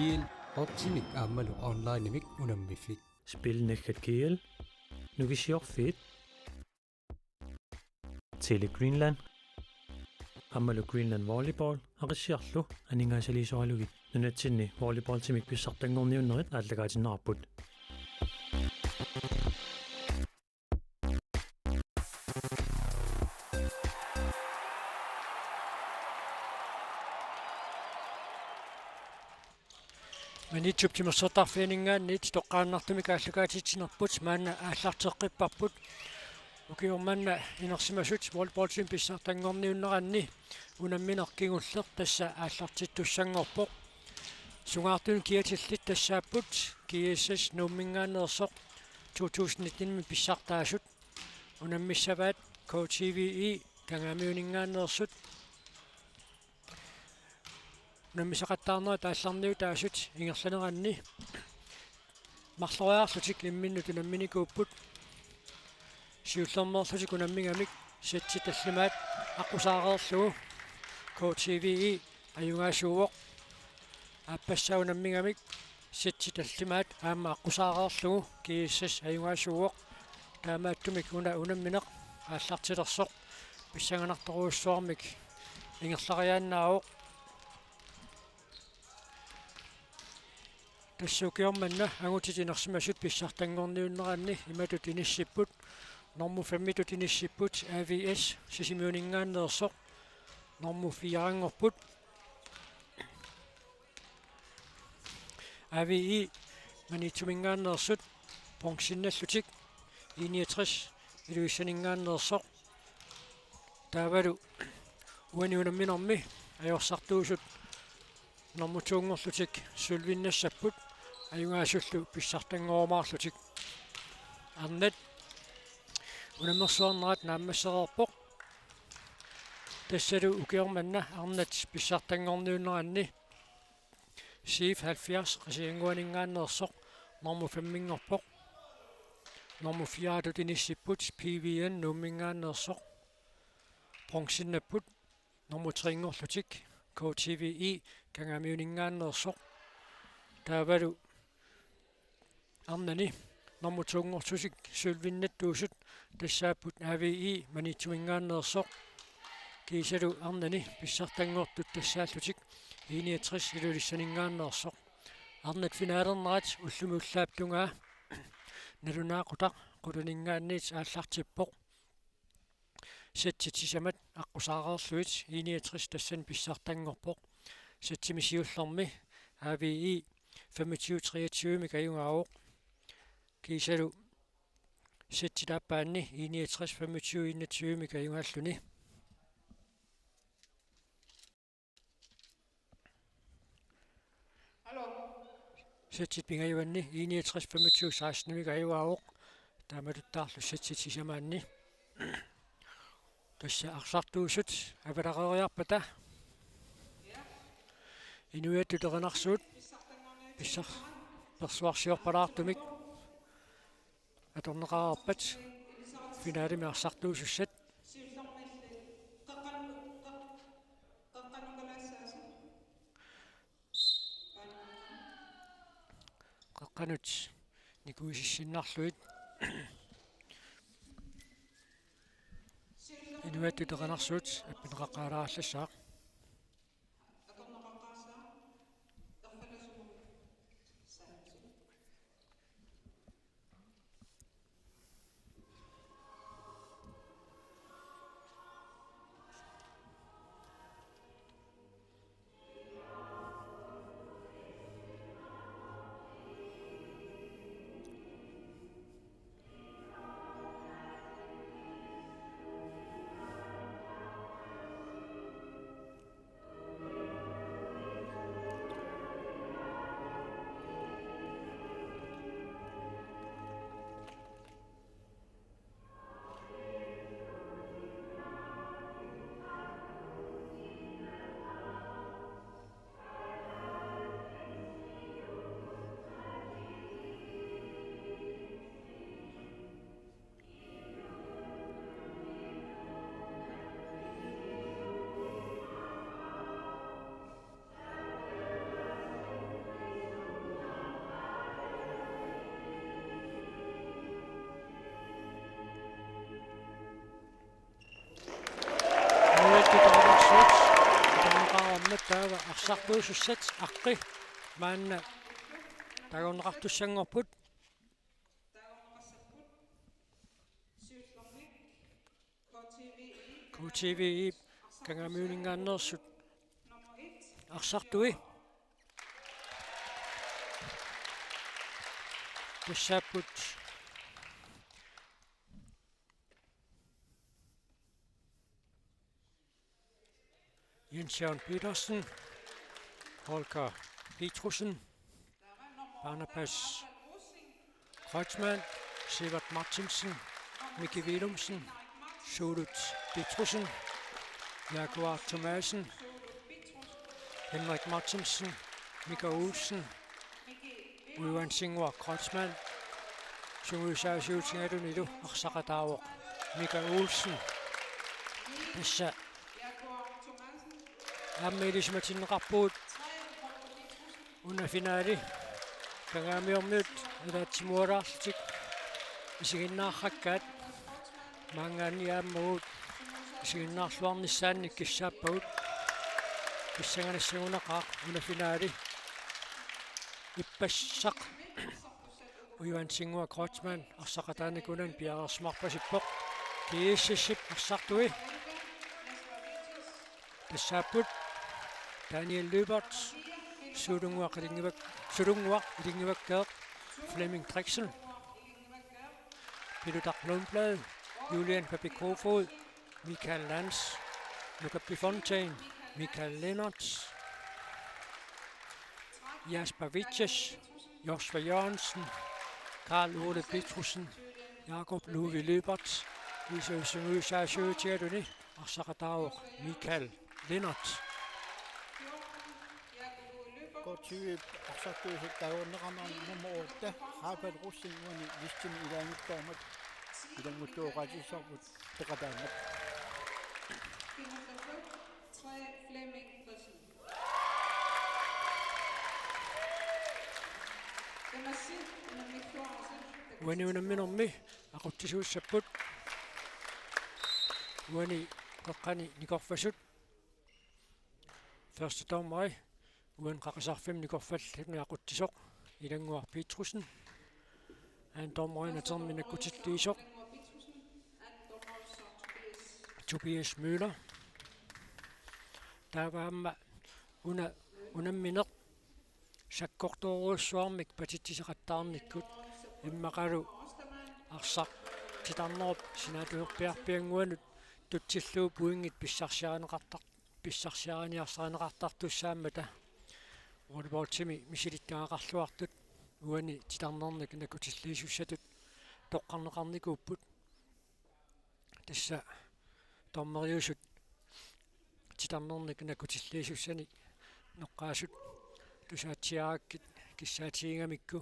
kiil ortimik aammalu onlineimik unammifik spilnekkat kiil nukisiorfiit Tele Greenland aammalu Greenland volleyball aqisiarlu aningaasaliisoalugit nunatsinni volleyball timik pissartangorniunnerit aallagaatinneraput Manitsup timersortarfianingaannit toqqaannartumik aallagaatitinerput maanna aallarteqqipparput ukiormanna inersimasut volleyballtim pissartangorniunneranni unamminerkingulleq tassa aallartittussangorpoq sungaartun kiatillit tassaapput kiissas nuummingaannersoq 2019 pissartaasut unammissavaat KTVE kangaamiuningaannersut unammisaqattaarnera taallarniu taasut ingerlaneranni marloriaarlutik imminnut unamminikuupput siullermerlutik unammingamik satsi tallimaat aqusaareerlugu KTVE ajungaasuuvoq aappassaa unammingamik satsi tallimaat aamma aqusaareerlugu kiissas ajungaasuuvoq taamaattumik unammineq aallartilersoq pissanganartoruussuarmik ingerlariaannaaoq тассукиорманна агутитинерсимасут писсартангорниуннеранни иматут иниссиппут норму 5-тут иниссиппут AVS сисимиунингааннерсоқ норму 4-ангорпут AVE манитсумингааннерсут понксинналлутик 69 илуиссанингааннерсоқ таавалу уаниунамминерми ajorсартуусут нормутуунгорлутик сулвиннассаппут аюнгаасуллу писсартангоормаарлутик арнат унаммерсуарнерат нааммассереерпоқ тассалу укиорманна арнат писсартангорниуннеранни сиф 70 qasiinguaningaannersoq норму 5-ингорпоқ норму 4-тут иниссиппут PVN nuummingaannersoq бронзиннаппут норму 3-ингорлутик KTVE kangaamiuningaannersoq taavalu arnani норму 2-ngortusik sulvinnattuusut тассааппут AVE манитсумингааннерсоq kiisalu arnani pissartanngortut тассааллутик 69 илулиссанингааннерсоq арнат финаалернерат уллумиуллааптунгаа налунаақутақ quluningaanniit ааллартиппоқ сатситисамат аққусаареерлуит 69 тассан писсартангорпоқ сатсимисиуллерми AVE 25-23 микаюнгааоқ кисалу сатситааппаанни 69 25-21 микаюнгааллуни сатсит пингаюанни 69 25-16 микаюнгааоқ таамалуттаарлу сатситисамаанни тасса арсартуусут аваларериарпата инуиаттутеринарсуут писсар персуарсиорпалаартумик аторнеқарарпат финаалими арсартуусуссат қаққанут никуисиссиннарлуит инуиаттутеринарсуут аппинеқаққаалаарлассаақ taava arsartuusussat aqqi maanna taguneqartussangorput KTV kangamiuningaannersut arsartui tassaapput Jens-Jørgen Petersen, Holger Petrussen, Barnabas Kreutzmann, Severt Martinsen, Mikke Willumsen, Solut Petrussen, Jaguar Thomasen, Henrik Martinsen, Mika Olsen, Uivan Singvar Kreutzmann, Sungusaasiutingatunilu arsaqataawoq Mika Olsen, tassa аммилисматиннеқарпуут унафинаали кагаамиормнут илаатсимуалаарлутик исигиннаарраккаат маангаанниааммагут исигиннаарлуарниссаанни киссааппагут киссаганассагунақаа унафинаали иппассақ уиван сингуа крочман арсақатааникунан пиарерсмарпасиппоқ кииссиссип арсартуи тассааппут Daniel Løbert, Sudungwa Ringevak, Flemming Drexel, Peter Dak Lundblad, Julian Papi Kofod, Michael Lanz, Luca Bifontaine, Michael Lennart, Jasper Vitjes, Joshua Jørgensen, Karl Ole Petrussen, Jakob Louvi Løbert, Lisa Sønøsa Sjøtjærduni, Arsakadao, Michael Lennart. KTV arsartuusut taguunneqarnaa nummer 8 Rafael Russinguani listin ilaanuttormat ilanguttuoqatisarput teqataamat Uani unamminormi aquttisuussapput uani qaqqani nikorfasut første dommeri Uan qaqasarfim nikorfallutni aquttisoq ilanguar Petrussen andommoina terminakkutitliisoq Tobias Müller taavaamma unammineq sakkortoruussuarmik patittiseqattaarnikkut immaqalu arsaq titarnerup sinaatuherpiarpianguanut tutsilluu puingit pissarsianiarsaanеқартартуссааммата волейболтими мисилиттаагақарлуартут уани титарнерник накутиллиисуссатут тоққарнеқарникууппут тасса томмериусут титарнерник накутиллиисуссани ноққаасут тусаатсиаагаккит киссаатигамикку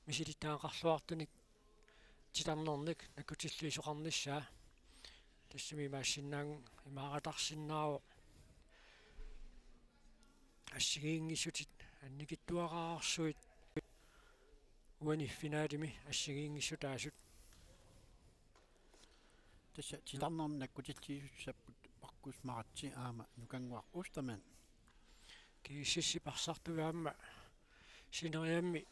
мисилиттаагақарлуартуник титарнерник накутиллиисоқарниссаа тассами maassinnaagu имааратарсиннаавоо ассигиингиссутит анникиттуараарсуит уани финаалими ассигиингиссутаасут тасса титарнернаккутиллиисуссаппут паркусмаратси аама нукангуар устаман кииссиссипарсартугаама синериамми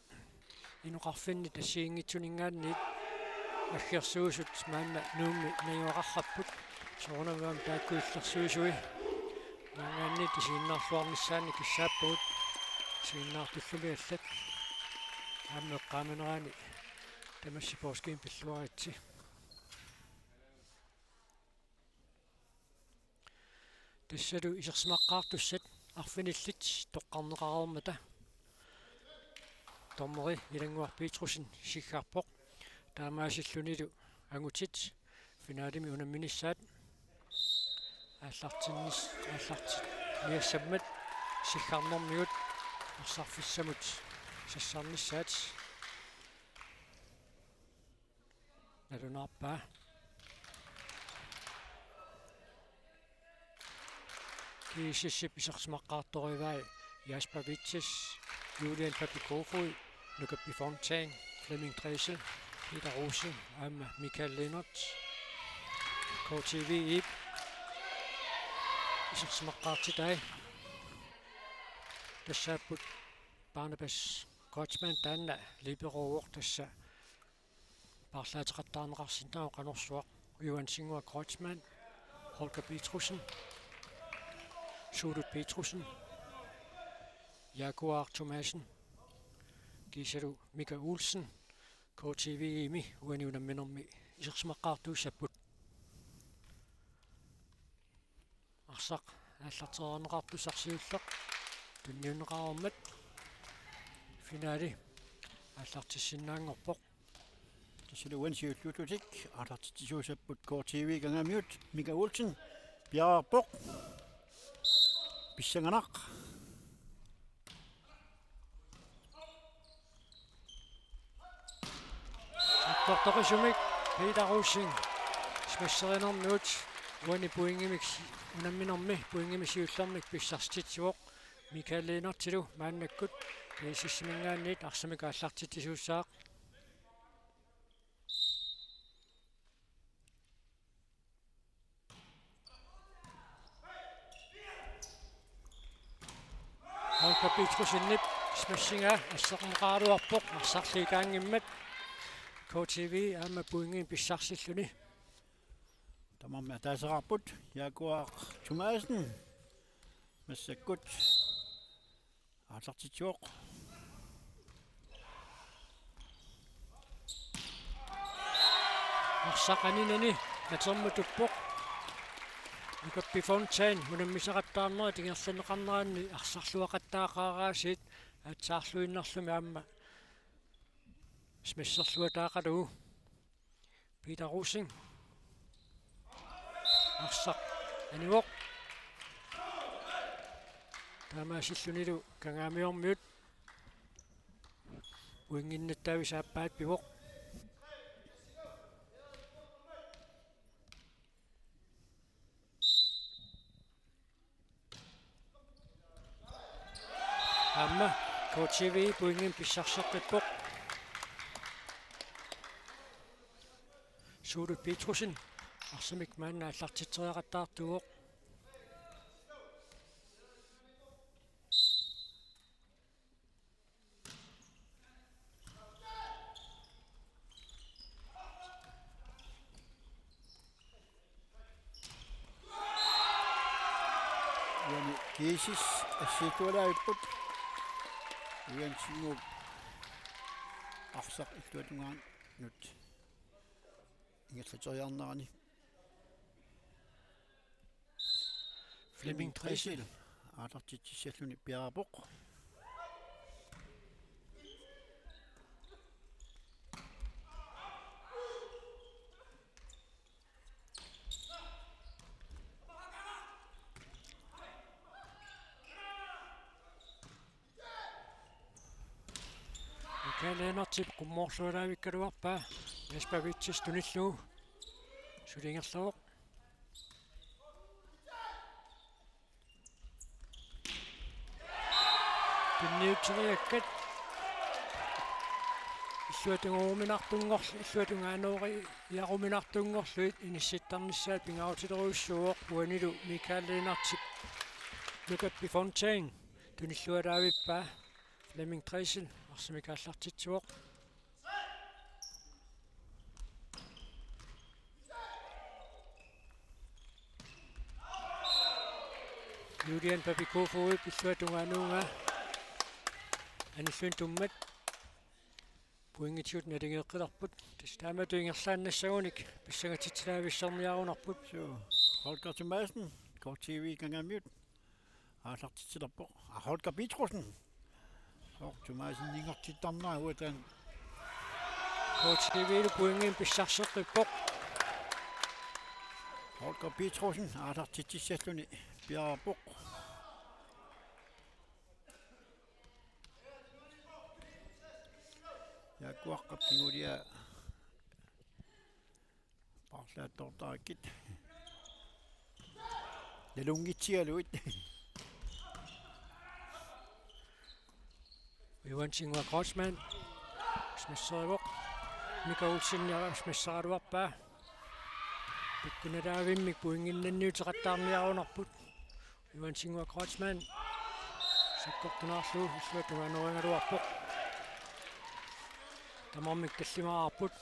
инуқарфинни тассиингитсунингаанниит аггерсуусут маанна нуумми наюақарраппут соорнаваам тааккуиллерсуусуи маангаанни тисииннаарлуарниссаани киссааппагут сииннаартуллуми аллат ааммеққааманераани тамассипоорскиин пиллуаритси тассалу исерсимаққаартуссат арфиниллит тоққарнеқарермата томмери илангуар Петруssen сиггаарпоқ таамаасиллунилу ангутит финаалими унамминиссаат ааллартит ниассаммат сиггаарнэрмигут арсарфиссамут сассаарниссаат налунаарпаа кииссиссип исерсимаққаарториваа Jasper Vitjes, Julian Papi Kofod, Luca Bifontaine, Flemming Drexel, Peter Rose, Michael Lennart, KTV Ip, исерсимаққаартитай тассааппут Barnabas Kreutzmann таанна либеруор тасса парлаатеқартаарнеқарсинаа қанорсуақ Johan Singua Kreutzmann Holger Petrussen Sudut Petrussen Jaguar Thomasen Gisalu Mika Olsen KTV imi uaniunamminermi isерсимаққартуусаппут арсақ ааллартерернеқартусарсиуллеқ тунниунеқарормат финаали ааллартиссиннаангорпоқ Tassile uansiulluututik aallartitisuusapput KTV kangamiut Mika Olsen Bjarboq pissanganaq Tortorisumik Peter Rosing смассеринернуут уани пуингимикс унамминерми пуингимисиуллермик писсарститсуоқ Микаэлинартилу мааннаккут кисиссимингаанниит арсамика аллартитисууссаақ Holger Petrussen смассинга ассеқмеқаруарпоқ арсарлиикаангиммат KTV аама пуингин писсарсиллуни tamamma taasaqarput Jaguar Thomasen massakkut aallartitsuoq арсақанинани натермутуппоқ Икаппи Fontaine унаммисақаттаарнери тингерланеқарнераанни арсарлуақаттаақаараасиит атсаарлуиннарлуми аама смиссерлуатаақалугу Peter Rosing арсақ аниуоқ таамаасиллунилу кангаамиормиут уингиннаттаави сааппаат пивоқ амма KTV пуингин писсарсеққиппоқ Sudut Petrussen арсамик маанна аллартитсериақаттаартуоқ yani kiisis assitualaiput uansingu arsaq illuatungaan nut ingerlateriarnerani Flemming Tresel aallartitsissalluni Bjarboq Mikaэлинартип qummoorlualaavikkaluarpaa Jaspavitsis tunilluu sulingerluoq pinniuteriakkat illuatunguuminartunngorlu iaruminartunngorluit inissittarnissaat pingautileruussuoq uanilu Mikaэлинартип Lukappi Fontaine tunillualaavippaa Flemming Tresel арсамикааллартитсуоқ Julian Papikofoe пиллуатунгаануунга аниллуин туммат пуингитсуут налингеэққиларпут тастаамату ингерлааннассагуник писсагатитсилаависсерниарунарпут Holger Thomasen KTV kangamiut aallartitsilерпоq Holger Petrussen Thomasen ningertittarnaa uatan KTV-lu puingin pissarseqqippoq Holger Petrussen aallartitissalluni Bjarboq Jaguar-qappingulia parlaattortaakkit nalungitsialuit Johan Singua Kreutzmann смиссериvoq Mika Olsen смиссаалуарпаа пиккуналаавиммик пуингиннанниутеқаттаарниарунарпут Johan Singua Kreutzmann саккортунарлуу иллуатугаанерингалуарпоқ тамармик таллимаарпут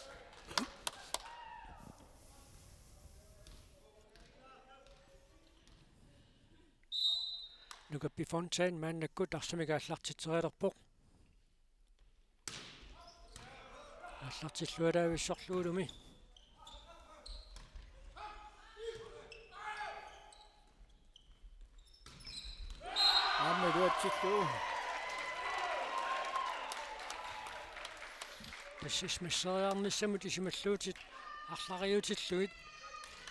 нукаппи фонтейн мааннаккут арсамикааллартитсериалерпоқ аллартиллуалаависсорлуулуми аммелуатсиллуу тассисмиссериарниссаму тисималлуутит арлариутиллуит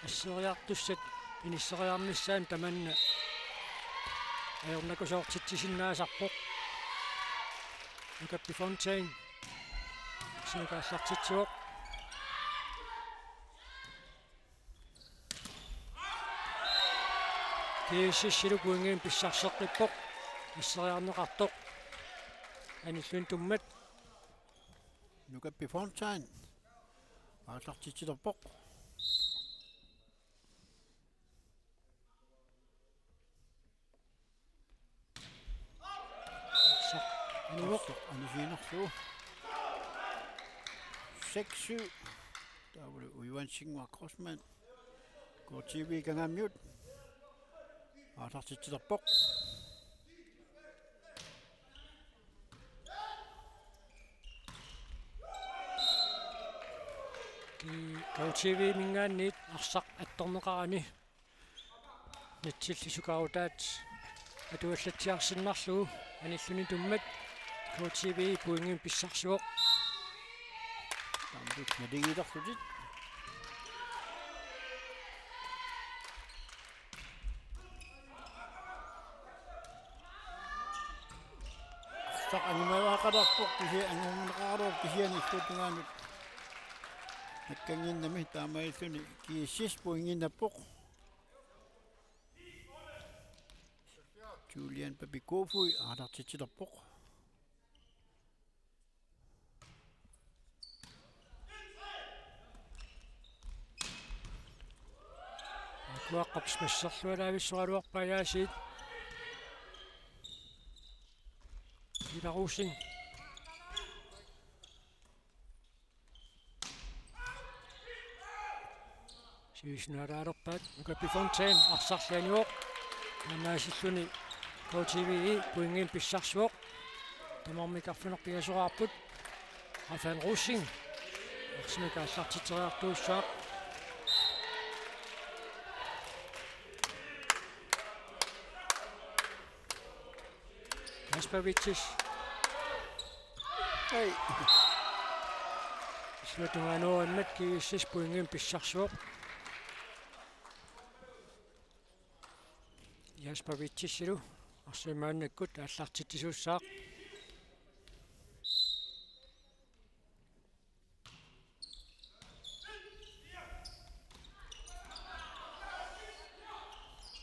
ассериартуссат иниссериарниссаан таманна аернакусоортитсиннаасарпоқ нукаппи фонтейн синкааллартитсуоқ кииссиссилу куингиин писсарсеққиппоқ иссериарнеқартоқ аниллун туммат нукаппи фонтайн ааллартитсилерпоқ аниуоқ анисинерлуу 6-7 тавлу уивансингуа кроссман КТВ канаммиут ааллартитсилерпоқ КТВ мингаанниит арсақ атторнеқарани натсиллисукаутаат атуаллатсиарсиннарлуу аниллуни туммат КТВ пуингин писсарсуоқ тамбут надигилерлутит арсақ анимаваақаларпоқ киси ангумнеқаруор кисианиллутунгаанут наккангиннами таамаиллуни кииссис пуингиннаппоқ Julian Papikofuy аалартитсилерпоқ акуаққапс массерлуалаависсуалуарпаяасиит иларусин сииснаалаалерпаат нукаппи фонтейн арсарланиуоқ наасиллуни КТВ пуингин писсарсуоқ тамармикарфинерпигасораарпут Рафан Русин арсмикааллартитсериартууссаақ Каспавитсис ай ислуатугаануаннат кииссис пуингин писсарсуоқ Яспавитсисилу арсимааннаккут ааллартитсуссаақ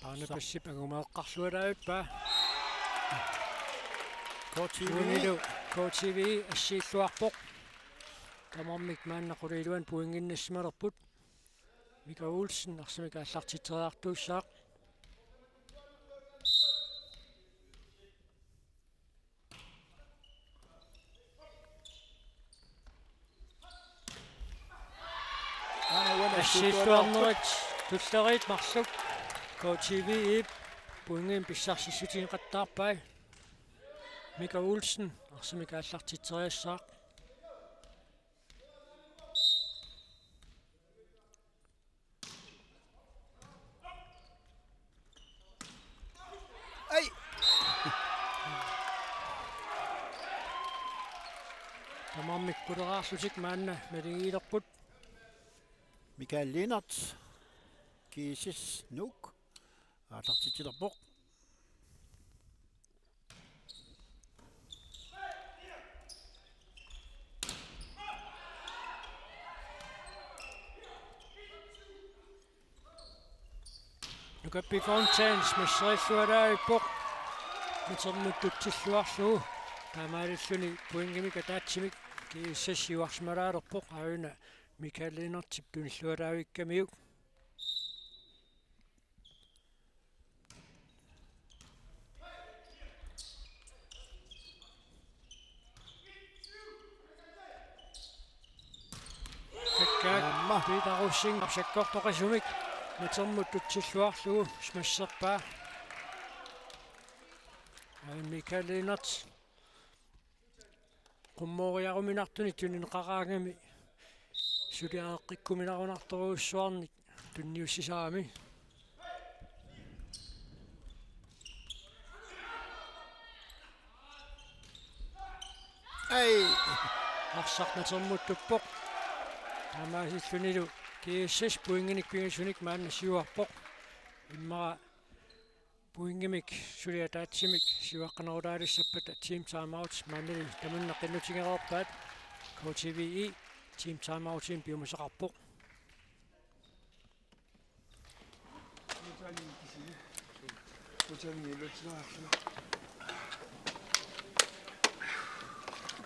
паанапассип агумаэққарлуалаавиппаа КТВ ассииллуарпоқ тамармик мааннақулиилуан пуингиннассималерпут Мика Олсен арсимикааллартитсериартууссаақ ассииллуарнерит туллерит марлук КТВ пуингин писсарсиссутин қаттаарпай Мика Олсен арсимикааллартитсериассаақ ай тамармик пулераарлутик маанна малигиилерпут Mikael Lennart киисис нук ааллартитсилерпоқ нукаппи фонтейнс массериллуалаавиппоқ митернуттутсиллуарлуу таамаалиллуни пуингимика таатсимик кииссассиуарсималаалерпоқ аюна Mikael Lennart типпуниллуалаавиккамиук Piitarussing sakkortoqisumik natermut tutsilluarlugu smasserpaa Michael Lennart qummoriaruminartuni tuninqaraangami suliaaqikkuminarunartoruussuarnik tunniussisaami Ei. Arsarnatermuttuppoq taamaasillunilu kiissis puinginik pingisunik maanna siuarpoq immara puingimik suliataatsimik siuaqqanarulaalisappat team timeouts maannali tamunnaqqinnutingereerpaat KTVE team timeoutin piumasaqarpoq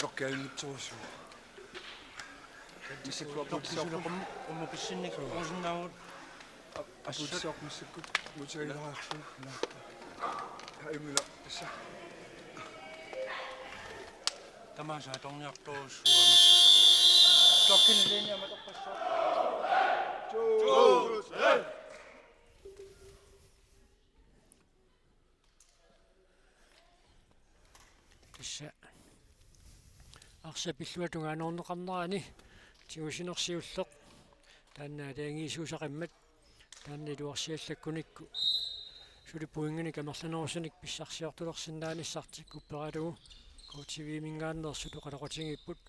Blokkeringitsuussu. Ummupissinnik usunnaavut Aputsoqmussukku mutsaileraarlu. Haimila tassa. Tamasa torniartoruussuama Tokkinilinia matoqqassoo Tassa Arsapilluatunga anorneqarnerani tigusinersiulleq taannaa taangiisuusaqimmat taanni luarsiallakkunikku sulipuingini kamerlanerussanik pissarsiortulersinnaanissartik upperalugu KTV mingaannersutu qalaqatingipput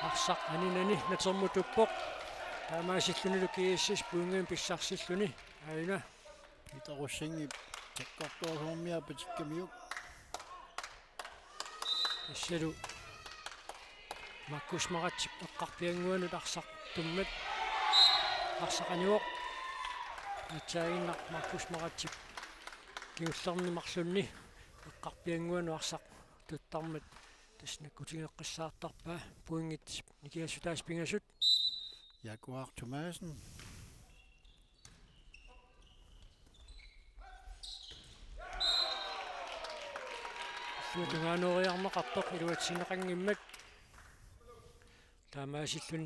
Arsaq aninani natermutuppoq taamaasillunilu kiissis puingin pissarssilluni aina Piitarussing sakkortoruumia patikkamiuk. Tassalu makkusmaqatsik eqqarpianguanut arsaq tummat arsaqaniuoq atsaagиннар makkusmaqatsik kiullernimarlunni eqqarpianguanu arsaq tuttarmat tasnakkutigeqqissaartarpaa puingit nikiassutaas pingasut Jaguar Thomasen. Suutungaanoriarneqartoq iluatsineqangimmat taamaasillun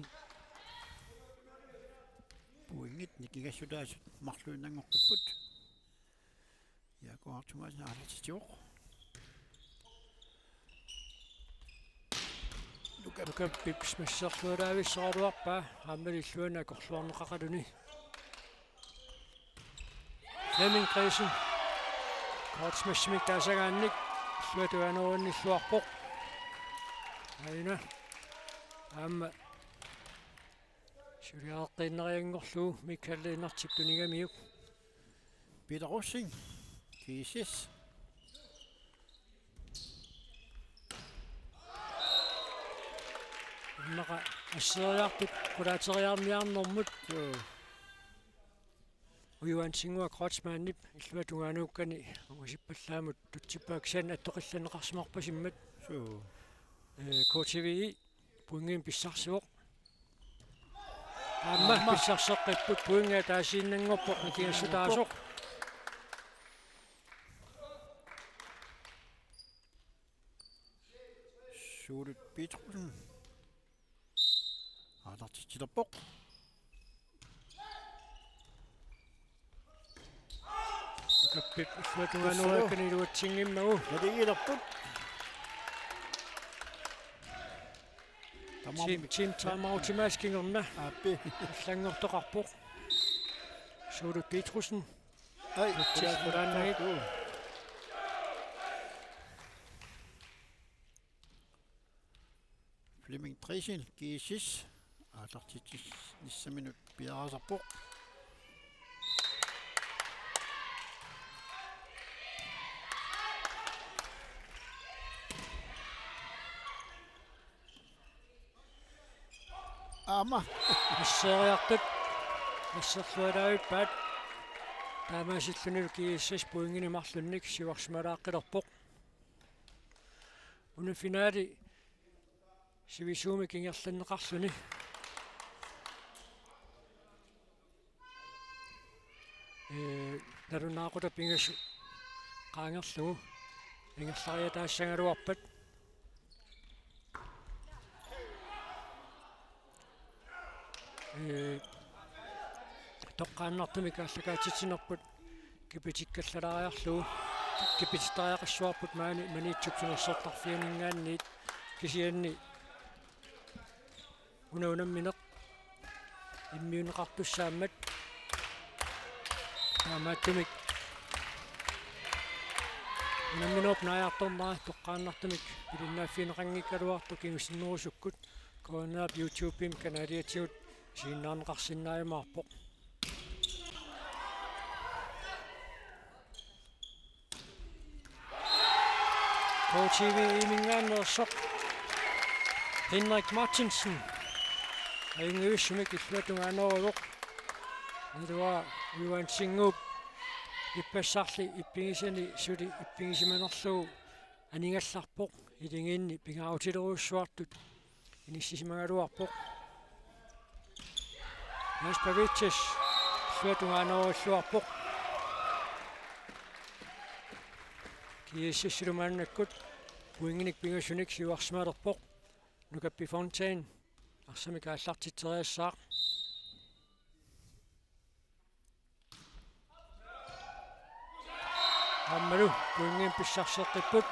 Puingit nikigassutaasut marluunanngortupput. Jaguar Thomasen aalatitioq. Lukappips masserlualaavissoraluarpaa aammalilluana korluarneqaqaluni Flemming Krisen kortsmassimik taasagaannik suatuanuannilluarpoq aina aamma suliaaqqinneriangorlugu Michael Lennartip tunigamiuk Piitarussing kiissis. Naqa asseriartut qulaateriarniarnermut ujuansingua krotsmaannip illuatungaanууkkani usippallaammut tutsippaaksan attoqillanneqarsimarpasimmat KTVE puingin pissarsuoq aamma pissarseqqipput puingaa taasiinnangorpoq nikiassutaasoq Suulut Piitrussen aalartitsilерpoq. Kappip illuatungaanууkkani iluatsingimmagu Nadigilerput. team timeoutimaaskingerna Appi. allangortoqarpoq Suulut Piitrussen Ei. Tilskudaannagit. Flemming Krisen kiissis aalartitis nissaminut piarasarpoq. Aama. Asseriartut asserlualaavippaat taamaasillunilu kiissas puinginimarlunnik siuarsmalaaqqilerpoq una finaali sivisuumi kingerlanneqarluni narunaaqutta pingassu qaangerlugu ingerlariataassagaluarpat тоққааннартумик аллакаатитинерпут кипитиккаллалаариарлуу кипититариақассуарпут маниитсупсунерсортарфианингаанниит кисианни унаминеқ иммиунеқартуссааммат таамааттумик унаминеоп нааяарторнаа тоққааннартумик пилиннааффинеқангиккалуарту кимиссиннерусуккут кооннаап YouTube-им каналиатиут сииннаанеқарсиннааймаарпоқ KTV имингаанерсоқ Henrik Martinsen аюнгуиссумик иллуатунгааноругоқ нуа юансингуп иппассарли иппигисани сули иппигисиманерлуу анингалларпоқ илингиинни пингааутилеруссуартут иниссисимагалуарпоқ Наспавитсис иллуатунгааноруссуарпоқ киессисилумааннаккут пуингиник пингасуник сиуарсималерпоқ нукаппи Fontaine арсами кааллартитсериассаа аммалу пуингин писсарсеққиппут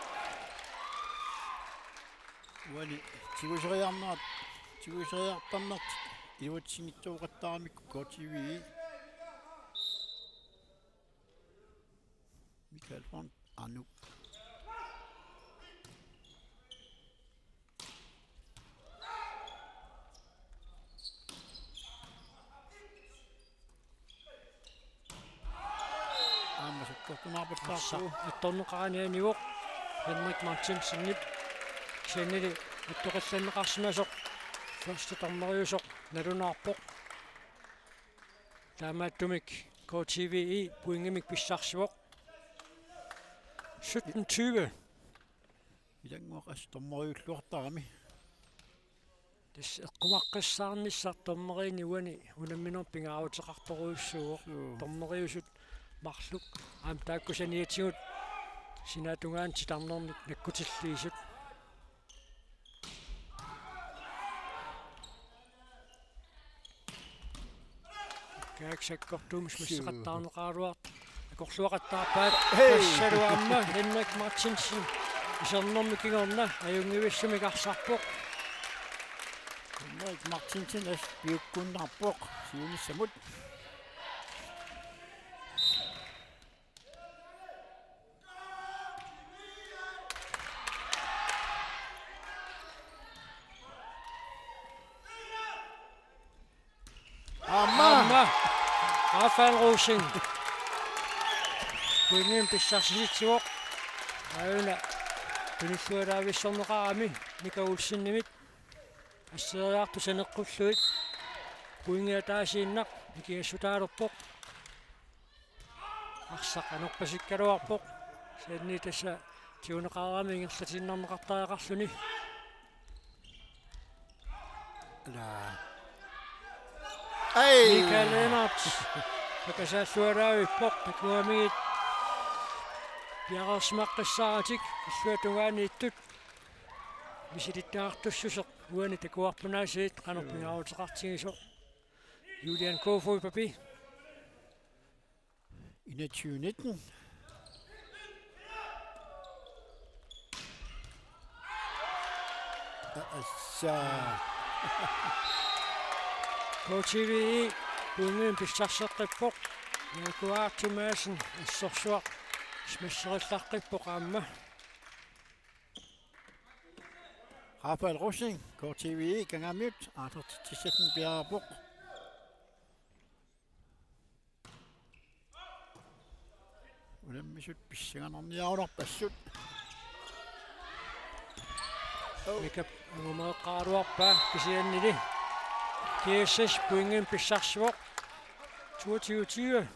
уани тигусериарнаат тигусериартарнарт илуатсигитсууқаттаарамикку KTV Michael von Anu Arsa attorneqaanianiuoq Henrik Martinsenip sennili attoqallanneqarsimasoq første tormeriusoq nalunaarpoq taamaattumik KTV puingemik pissarsivoq 17:20 илангуақас тормориуллуартарами тас эққумаққиссаарнissar tormeriini uani unamminor pingaavutеқарторуйуссууоq tormeriusut марлук аам тааккусаниатигут синаатунгаан титарнерник наккутиллиисут кааксаккортуумс массеқаттаарнеқаруар акорлуақаттаарпаат тассалуамма Henrik Martinsen исернэрмикигорна аюнгивиссумикарсарпоқ Henrik Martinsen ас биуккуннарпоқ сиунissамут Amma Rafael Rosing puingen pissarsinitsuoq auna pinillualaavissorneqarami Mika Ulsinnimit ассериарту санеққуллуит puingiataasiinnaq mikiassutaalerpoq арсақ анерпасиккалуарпоқ саанни тасса тиунеқарами ингерлатиннарнеқартариақарлуни ла Michael Lennarts pakasaallualaavippoq takuamigit piarersmaqqissaatik иллуатунгаaniittut misilittaartussuseq uani takuarpunaasiit qanerpingaavutеқартигисоq Julian Kofod papi 21-19 assa KTV puingen pissarseqqippoq Niakuaartumaasen assorsuaq smasserillarqippoq aamma Rafael Rosing KTV gangamut aatartitissatun piarapoq ulammisut pissanganerniarularpassut Mika ngumeeqqaaruarpa kisiannili KSS puingen pissarsuoq 22:20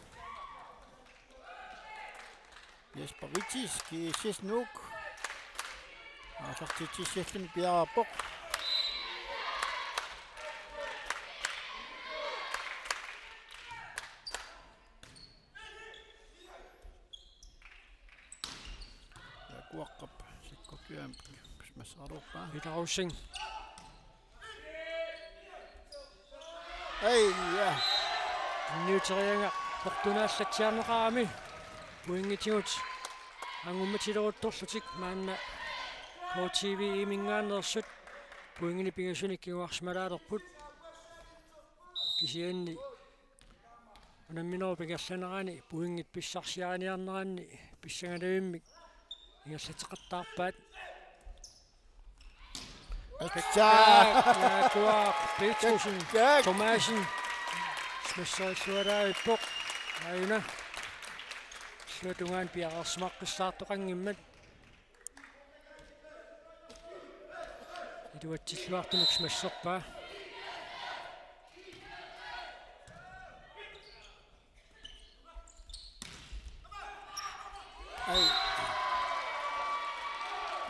Jesper Rittis KSS Nuuk aatartitissatun piarapoq yakuaqqap sikkokiam masarorpa Peter Rosing Ai, ja. Niuterianga portunaallatsiarneqarami puingitigut angumatileruttorlutik maanna KTV imingaannersut puingini pingasuni kiguarsmalaalerput kisianni unamminero pingerlanerani puingit pissarsiaaniarneranni pissangalamimmik ingerlateqartaarpaat Kuak, Petersen, Thomasen, Smissøjsluadaipok, Aina, Slutungan piaqarsmaqqissaartoqangimmat, Ituatilluartumik smasserpaa,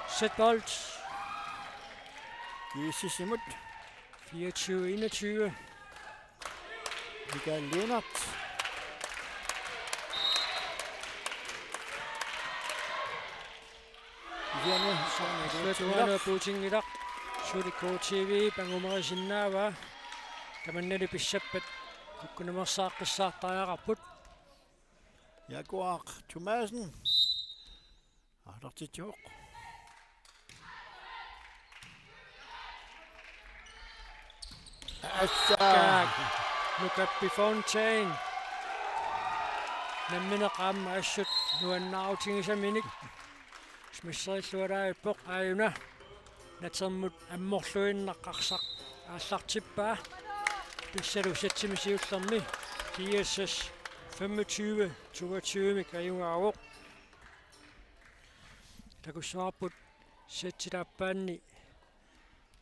Sætbold, Kiisisimut. 24-21. Michael Lennart. Slutungan puutingilaq suli KTV pangumerisinnaava tamannali pissappat ukkunamersaaqqisaartariaqarput Jaguar Thomasen. Artartitjuq. Nukappi Fontaine nammineqaamma assut nuannaarutingisaminik smisseriluadaippoq aayuna natermut ammorluinnaqqarsaq aallartippaa pissalu satsimisiullermi KSS 25-22 kajungaaruq takussaarput satsilaappaanni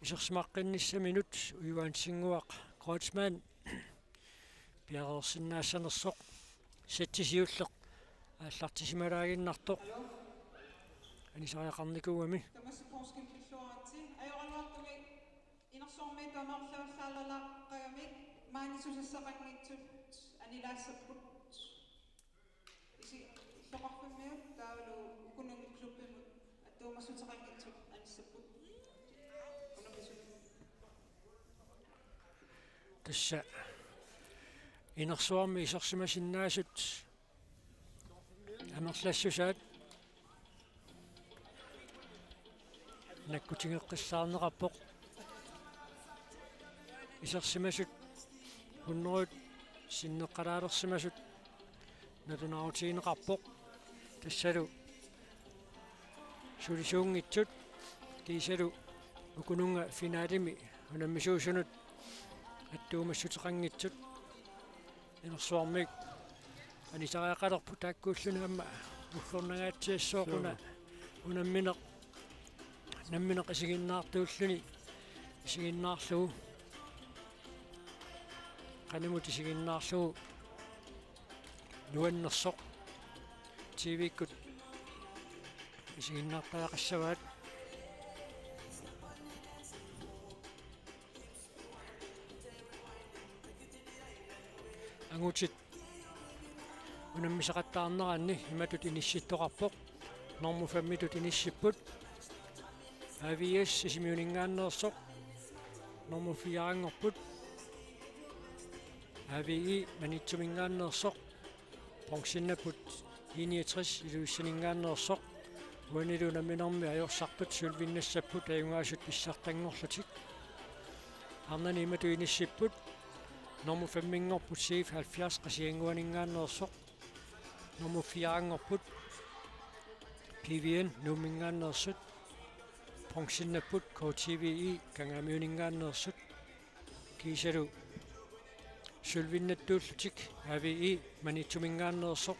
isersmaqqinnissaminut uivaansinguaq Kreutzmann piaqersinnaasanersoq satsisiulleq aallartisimалаагиннарtoq anisariaqarnikuami tassa inersuarmi isersimasinnaasut amerlassusaat nakkutingeqqissaarneqarpoq isersimasut hunnerut sinneqqalaalersimasut natunarutiineqarpoq tassalu sulisuungitsut kiisalu ukununga finaalimi unamisuusunut аттуумассутеқангитсут инерсуармик анисариақалерпу тааккууллуна амма уллорнагаатсиассооқуна унамминеқ намминеқ исигиннаартууллуни исигиннаарлугу канимут исигиннаарлугу нуаннерсоқ тивиккут исигиннаартаақассаваат ангутит унаммисақаттаарнеранни иматут инисситтоқарпоқ норму фаммитут иниссиппут AVS исимиунингааннерсоқ норму фиаангорпут AVI манитсумингааннерсоқ понксиннаппут 69 илуиссанингааннерсоқ уанилу наминерми ajorсарпут сулвиннассаппут аюнгаасут писсартангорлутик арнани имату иниссиппут Nummer 5 på chef 70 qasianguaningaannersoq nummer 4 på PVN numingaannersut ponksinnaput KTVI kangamiuningaannersut kiisalu sulvinnattuullutik AVI manitsumingaannersoq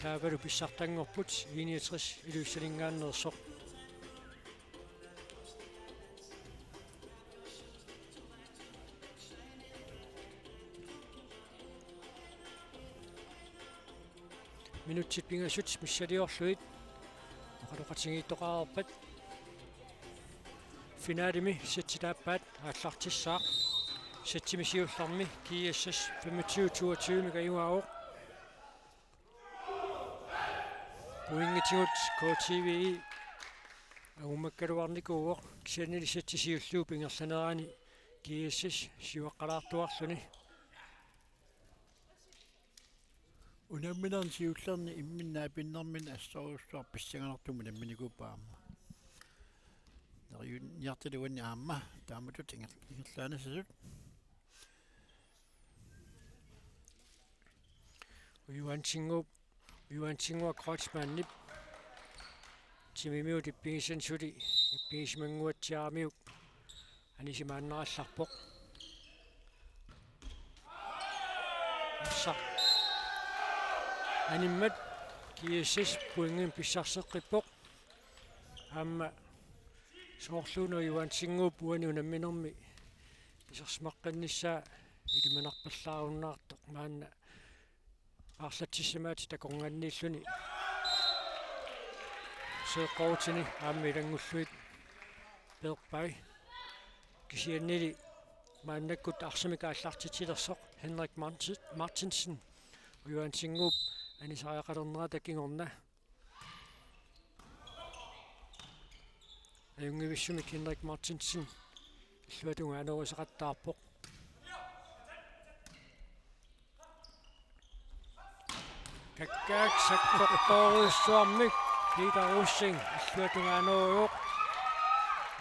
taavalu pissartangorput 69 iluissalingaannersoq минутсит пингасут миссалиорлуит оқалоқатингиттоқарерпат финалими сатсилааппаат ааллартиссаақ сатсимисиулларми KSS 25-22 микаюаавоқ уингитигут KTVI агумаккалуарникууоқ кисианили сатсисиуллуу пингерланерани Kiisis siuaqqalaartuarluni. Unamminan siullerni imminna pinnermin assorussua pissanganartumun amminikupaamma. Nariun yartiluanni aamma taamatut ingerlaanasasut. Ujuantingua Kreutzmann timimiut ippigisansuli ippigismanguatsiaamiuk anisimaannarallarpoq assaq animmat kiissis puingin pissarseqqippoq aamma soorluunu ujuantinguup uani unamminermi isersmaqqannissaa ilimanarpallaarunnаарtoq maanna арлатсимаати такорнганнииллуни сеққоутини аамми лангуллуит перпай кисианнили мааннаккут арсамика аллартитилерсоқ Henrik Martinsen уюансингууп анисариақалернера такингорна аюнгивиссумик Henrik Martinsen иллуатунга анерусеқаттаарпоқ Kakak sakkortoruissuarmik Peter Russing иллуатунгаанеруйоқ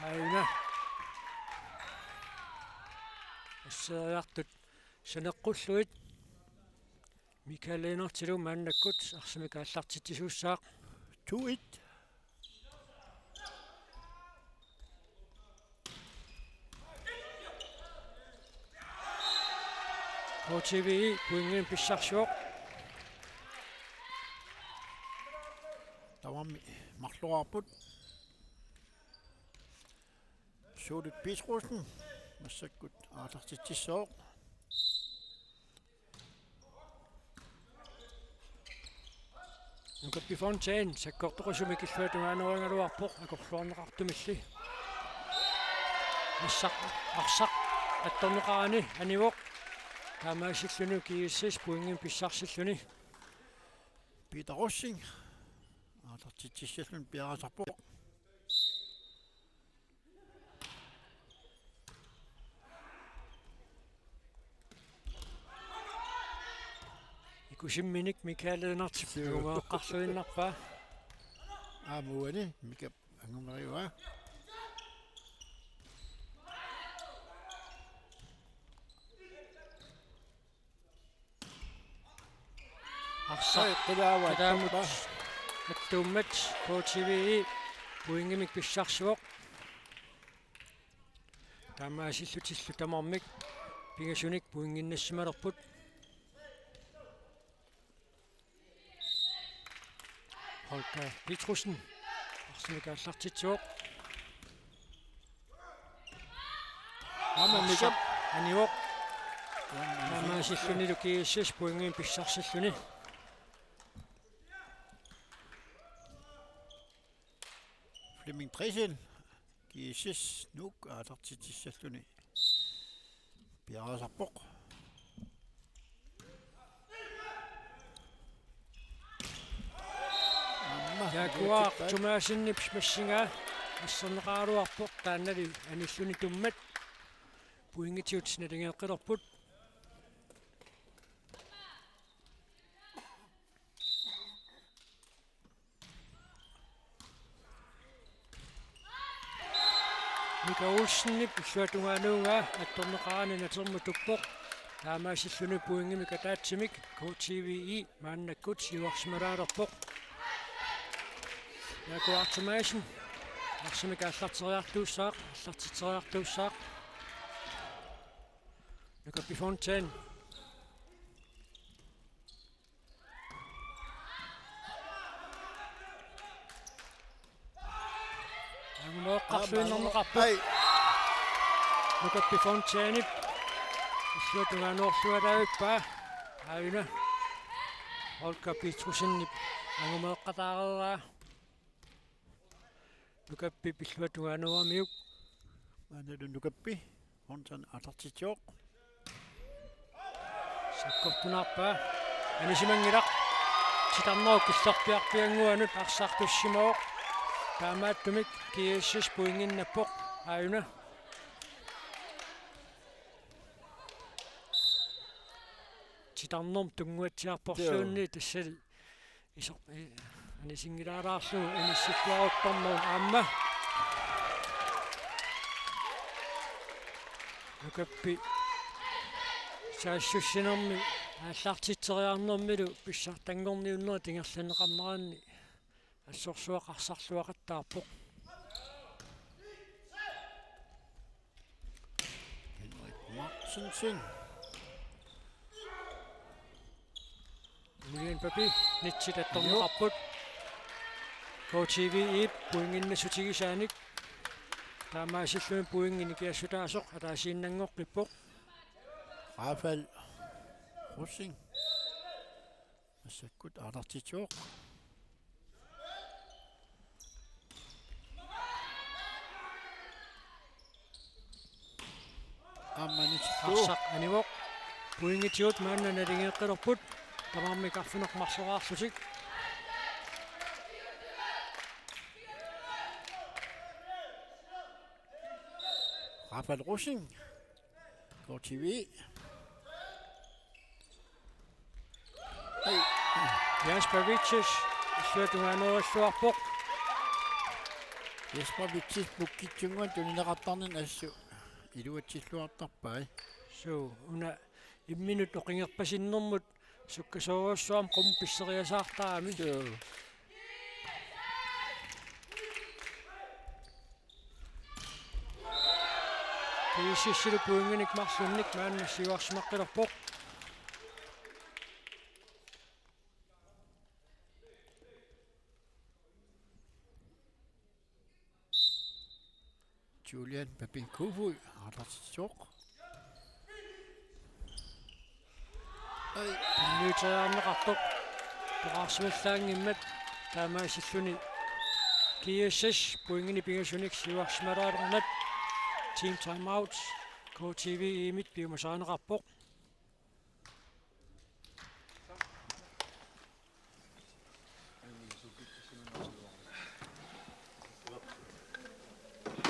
аина ассериартут санеққуллуит Mikael Lennartilu мааннаккут арсамика аллартитсуссаақ 2-1. KTV puingen pissarsuoq Tawammi marluarput. Suulut Petrusen massakkut aatartitsissooq. Nukappi Fontaine sakkortoqusumik illuatungaaneriungaluarpoq akorluarneqartumilli arsaq attorneqarani anivoq taamaasillunu kiissis puingen pissarssilluni Peter Russing aatartitsissallun piarasarpoq. ikusimminik Mikael Lennartilu umeeqqarluinnarpaa Aamuani mikap angumeriua. arsaq Qilaawa attuummat KTV puingemik pissarsuoq taamaasillutillu tamarmik pingasunik puinginnassimalerput Holger Petrusen arsimika allartitsuoq mikap anivoq taamaasillunilu kiissis puingin pissarsilluni Flemming Dressel kiissis nuk aatartitsissalluni piarasarpoq. Jaguar tumaasinnips massingaa ассернеқаруарпоқ тааннали аниллуни туммат пуингитиут снатингеэққилерпут Mika Olsenip иллуатунгаануунгаа атторнеқарани натерму туппоқ таамаасиллуни пуингими катаатсимик KTVI мааннаккут сиуарсималаалерпоқ Jaguar tumaasin арсимика аллартициартууссаақ Nukappi Fontaine Angumooqqarluinnerneqarput Nukappi Fontaine иллуатунгаануорлуалаагиппаа аавина Holger Petrusenip angumooqqataareraa Nukappi pilluatungaanuarmiuk Maanalu nukappi Fontaine aatartitsuoq. sakkortunarpaa anisимангилақ титарнеру киллерпиарпиангуанут арсаартуссимоо таамааттумик кииссис пуингиннаппоқ ааюна titarnorm tunguatsiarporsuunni tassal isor anisingilaalаарlu inissittuaruttormu aamma nukappi saassуссинерми ааллартитсериарнэрмилу писсартангорниуннера тингерланеқарнераанни ассорсуақарсарлуақаттаарпоқ Henrik Martensen. Julian Papi nitsitатторнеқарпут KTV ip puinginnasutigisaanik таамаасиллуми puingini kiassutaasоқ атаасииннангоққиппоқ Rafael Russing. Masakut alartituoq. Ammanittu. арсақ анивоқ puingitiut маанна налингеэққилерпут тамаарми карфунеқмарсораарлутик Rafael Russing. KTV. Jasper Witches иллуатунгаанеруллуарпоқ Jesper Vitsis bukkitsunguan tunineqartarnin assu iluatsilluartarpai. so una imminut oqingerpasinnermut sukkasooruassuam qumpisseriasaartaami kiississilu puinginik marlunnik maanna siuarsimaqqilorpoq Julian Papinkuvui alartituoq. ньютаарнеқартоқ тоқарсималлаангиммат таамаасиллуни kiissas puingini pingasunik siuarsimalaalernat team timeouts KTV imit piumasaaneqarpoq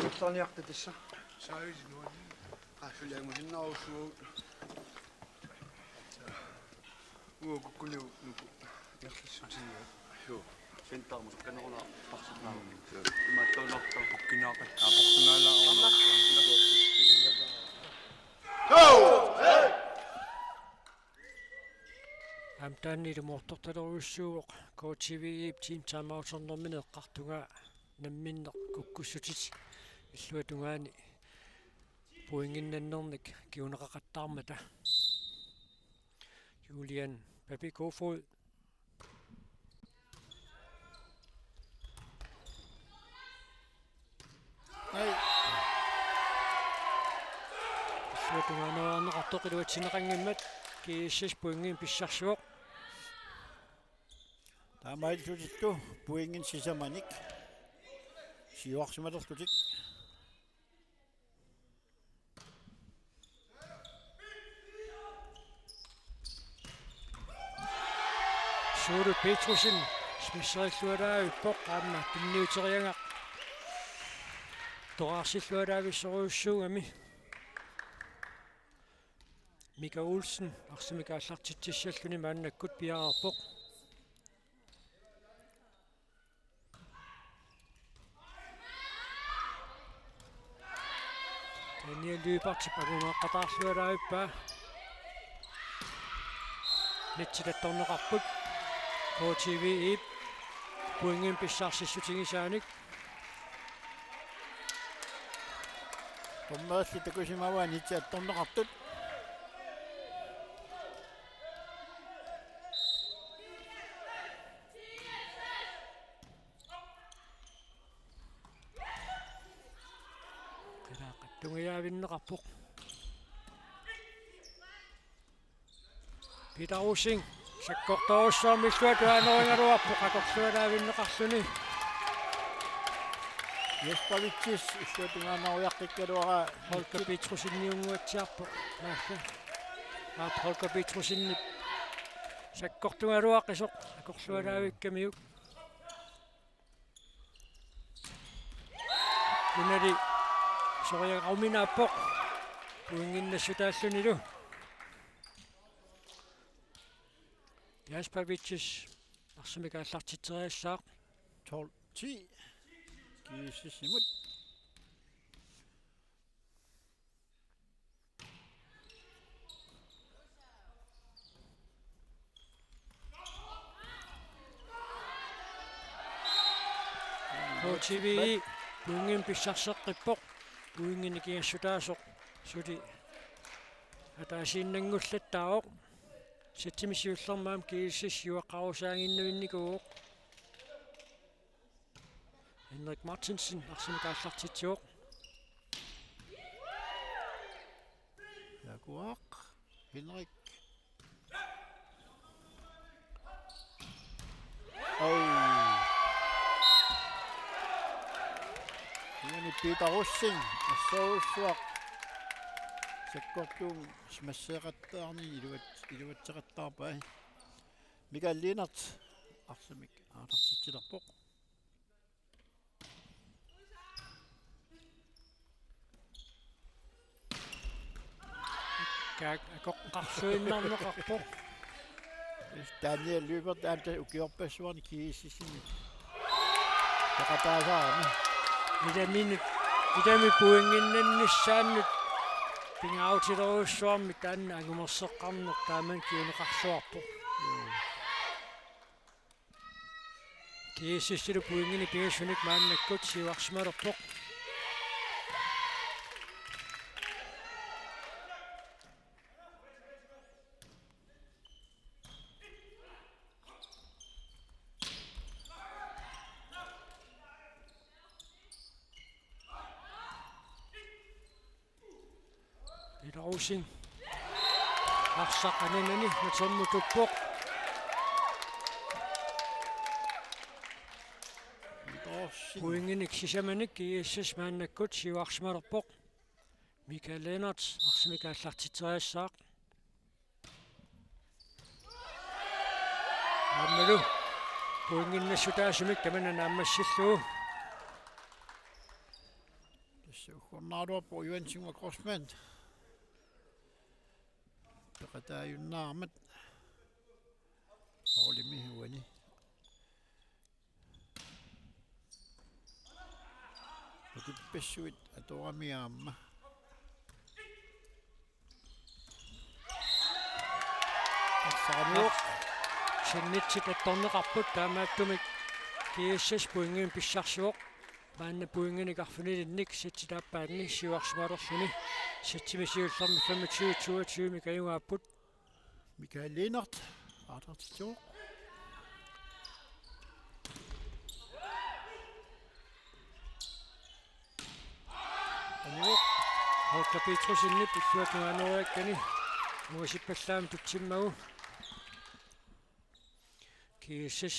Utlaniaqta tissa. Saisinuan. Qaffilaamusinnarusuut. Uukukkuliu nuku. Erlissutiga. Joo. Fintaarmus kanneruna parsutnaa. Imaattaunorta Ukkinaqat. Aportunaala orna. амтаанни муорторталеруссууоқ KTV team timeouts-орнэрмини эққартунгаа намминнеқ куккуссутит иллуатунгаани puinginnannernik kiuneqaqattaarmata Julian Papi Kofod иллуатунгаанерарнеқартоқилуатсинеқангиммат kiissas puingin pissarsuoq Taamaillutillu puingin sisamanik. Siuarsimalerlutik. Suru Petrusen smisseriluaraavippoq qaamma pinniuterianga toraarsilluaraavissoruussuugami Mika Olsen arsimika allartitsissalluni maannakkut piararpoq Daniel Lyberg paguneqqataarluaraavippa nitsitатторнеқарпут KTV ip puingin pissaarsissutigisaanik Pommaassi takusimavaa nitsitатторнеқартут. Tungiaavinneqarpoq Peter Rosing sakkortorussaammilluatuaaneringaluarpoq aqorlualaavinneqarluni Jesper Vitsis illuatungaanaruyartikkaluara Holger Petrusinniunguatsiarpoq naalla Holger Petrusinni sakkortungaluaqqisoq aqorlualaavikkamiuk unali soriaqauminaappoq puinginnassutaallunilu Jaspavicius arsimikaallartitteriassaaq 12-10. Kiisis imut. HTV puingin pissarseqqippoq puingin kiassutaasoq suti ataasiinnangullattaaoq sattimisiullermaam kiissis juaqarusaanginnuinnikuuq Henrik Martinsen arsimikaallartitsuoq Jaguar. Henrik. Iani Peter Rossing. Assoussuaq. Sekkortuum smasseeqattaarni iluatseqattaarpai. Mikael Lennart arsimik aatartitsilerpoq. kaak akoqqarsuinnarneqarpoq Daniel Lübert amta ukiorpassuarni kiissisimi. Taqataasaarni. idami puinginnannissaannut pingautileruussuarmi taanna agumerseqqarneq taaman kiuneqarsuarpoq kiississilu puingini pingassunik maannakkut siuarsimalerpoq Rosing arsaqananani natormutuppoq puinginik sisamanik kiissas maannakkut siuarsimalerpoq Mikael Lennart arsimikaallartitteriassaaq ammalu puinginnassutaasimik tamana naammassillugu Ukhornaaruappo Yuansingwa Crossman. Taqataayunnaarmat. Olimi huani. Tukippissuit atoramiaamma. Assaanuoq. Sinnitsit attorneqarput taamaattumik kiissas puingin pissarsuoq maanna puinginiqarfunilinnik sitsitaappaanni siuarsimalerluni sitsimisiullermi 25-22 mikayungaapput Mikael Lennart aatartitsuoq. Aniuq Holger Petrusinnip illuatuanuariakkani muusippallaam tutsimmagu kiissas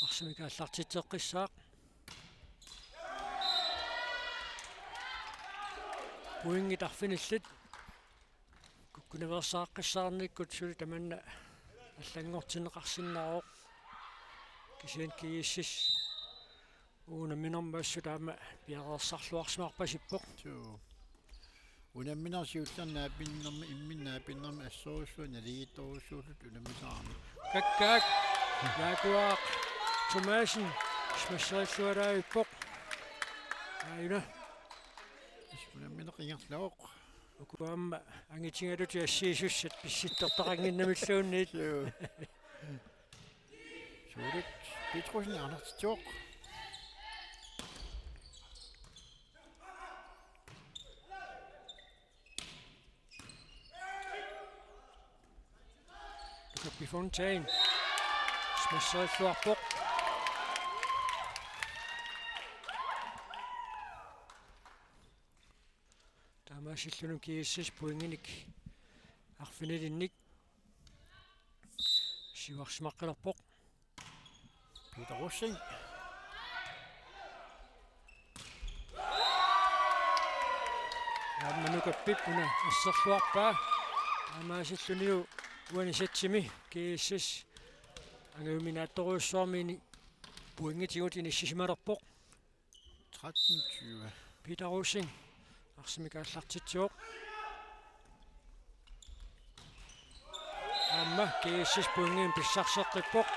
arsimikaallartitteqqissaaq puingitarfinillit kukkunaversaaqqiссаарnikkut suli tamanna аллангортинеқарсиннароо кисиан киисsis уунаминэрмаассу таама пиареерсарлуарсимаарпасиппоқ Unamminarsiullarnaa pinnermi imminnaa pinnermi assoorussuun aliittoruussuullut unammisaarni каккаак Jaguar Thomasen смассериллуалаавиппоқ аина unammineqingerlaoq укуамма ангитингалути ассиисуссат писситтортақангиннамиллуунниит suurut Petrusen aanartitsuoq Bifontaine смассериллуарпоқ таамаасиллунун кииссас пуингиник арфинилинник сиуарсимаққилерпоқ Peter Rossing амманукаппип уна ассерлуарпаа таамаасиллуниу уанисатсими кииссас ангиуминаатторуссуармини пуингитигут иниссисималерпоқ 13-20 Peter Rosing арсимикааллартитсуоқ Amma kiissis puingin pissarseqqippoq.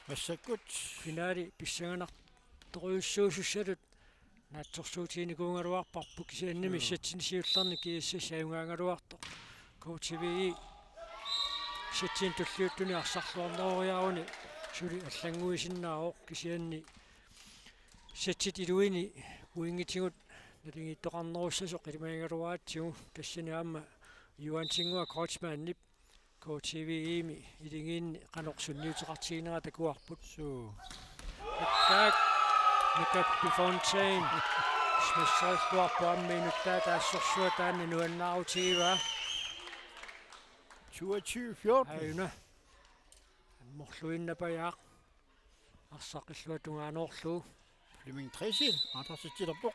Massakut. Finaali pissanganartoruissuusussalut naatsorsuutiinikuungaluarparpuk kisiannimi satsinisiullarni kiissas ajungaangaluartoq. KTV satsin tulliuttuni arsarluarneroriaruni suli аллангуисиннааоқ кисианни сатсит илуини уингитигут налингиттоқарнеруссасоқ илимаингалуаатсигу тассани аама юансингуа коучмааннип KTV ими илингиинни канорсунниутеқартигинера такуарпут Суу. так никап бифонтейн смиссаллуарпу амминуттаа таассорсуа таанни нуаннаарутигива 22-14. аюна морлуиннапаяақ арсақиллуа тунгаанорлуу Flemming Tressil. Andersittillerpok.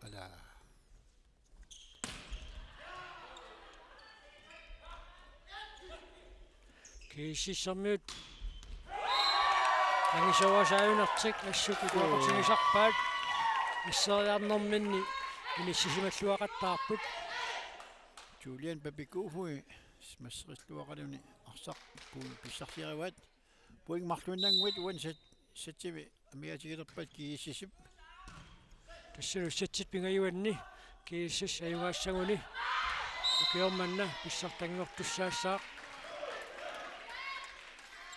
Ala. kiisissermiut ангисуасааюнартик ассукикуақутигисарпаат иссериарнэрминни инissisimalluaqattaarput Julian Babikufui. Smasserisluaqaluni arsaq puun pissarsiarivat. Puing marlunnanguit uansat satsivi amiatigilerpat kiissisip. тассалу сатсит пингаюанни кииссас аюгаассагуни укиорманна писсартангортуссаассаа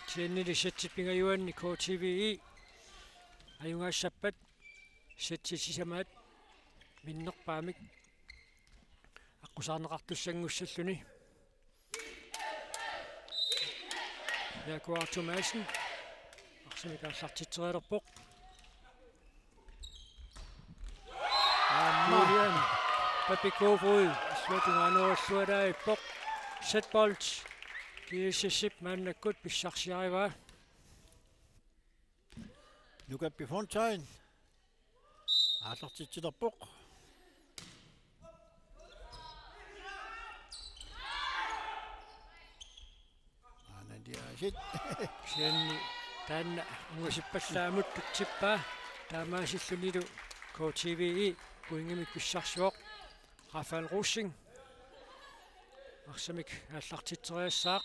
тиеннили сатсит пингаюанни KTV аюгаассаппат сатсисисамаат миннерпаамик аққусаарнеқартуссангуссаллуни якуартумаасен арсамикааллартитсериалерпоқ Julian Babikufui слутунгаануаллуалаиппоқ сетболт киисисип мааннаккут писсарсиарива Luka Bifontein. Allartittillerpok. Anandiasit. сианни таанна унгасиппаллаамут тутсиппаа таамаасиллунилу KTV пуингимик писсарсуоқ Rafael Rusing арсамик ааллартитсериассаақ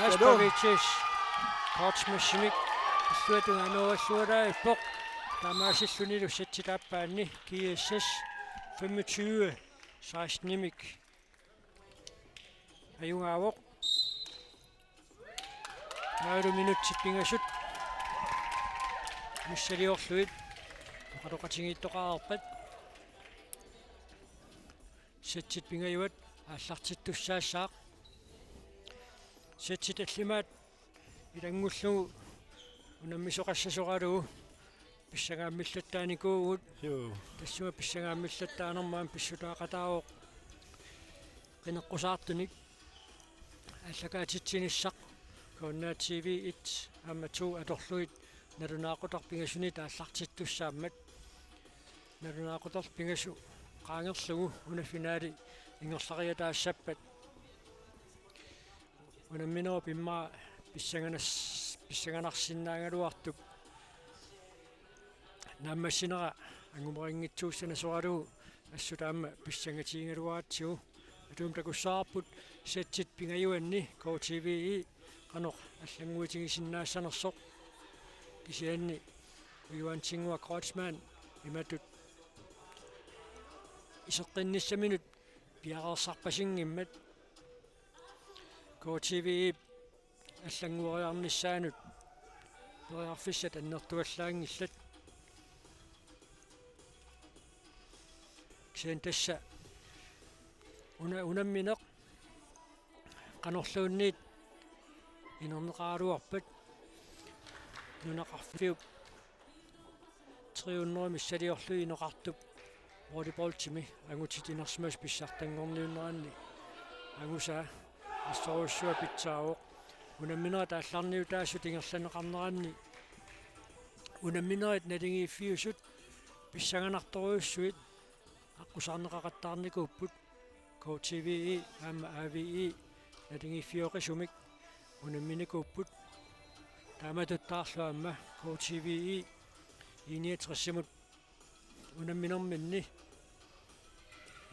Jaspovicius Kortsmassimik иллуатунгаануаллуалаиппоқ таамаасиллунилу сатсилааппаанни KSS 25 16-nimik аюнгаавоқ 8 минутсит пингасут миссалиорлуит тоқалоқатингиттоқарпат сатсит пингаюат ааллартиттуссаассаақ сатсит аллимаат илангуллугу унаммисоқассасоқалугу писсагааммиллаттааникуугут Суу. тассума писсагааммиллаттаанермаан писсутаақатаавоқ qinеққусаартуник аллакаатитсиниссақ Konna TV 1 amma 2 atorluit nalunaaqutарпингасуни тааллартиттуссааммат налунаақутарпингассу qaangerlugu una finaali ingерлариатаассаппат унамминоо пиммаа писсаганарсиннаагалуартук наммассинера ангумерингитсууссана соалугу ассутаама писсангатиингалуаатсигу атуум такуссаарпут сатсит пингаюанни KTV qanoq аллангуутигисиннаассанерсоқ кисианни уюансингуа Кройцман иматут исеққинниссаминут пиареерсарпасингиммат KTV аллангуариарниссаанут периарфиссат аннертуаллаангиллат кисиан тасса унамминеқ qanorluunniit инернеқаалуарпат нунақарфиуп 300 миссалиорлуи инеқартуп волейболтими агутитинерсмас писсартангорниуннеранни агуса ассоруссуа питсаавоқ унамминера таалларниу таассу тингерланеқарнеранни унамминерит налингииффиусут писсаганарторуйуссуит аққусаарнеқақаттаарникууппут KTVE amma AVE natingifiorissumik unamminikuupput taamatuttaarlu amma KTVE iniatressimut unamminerminni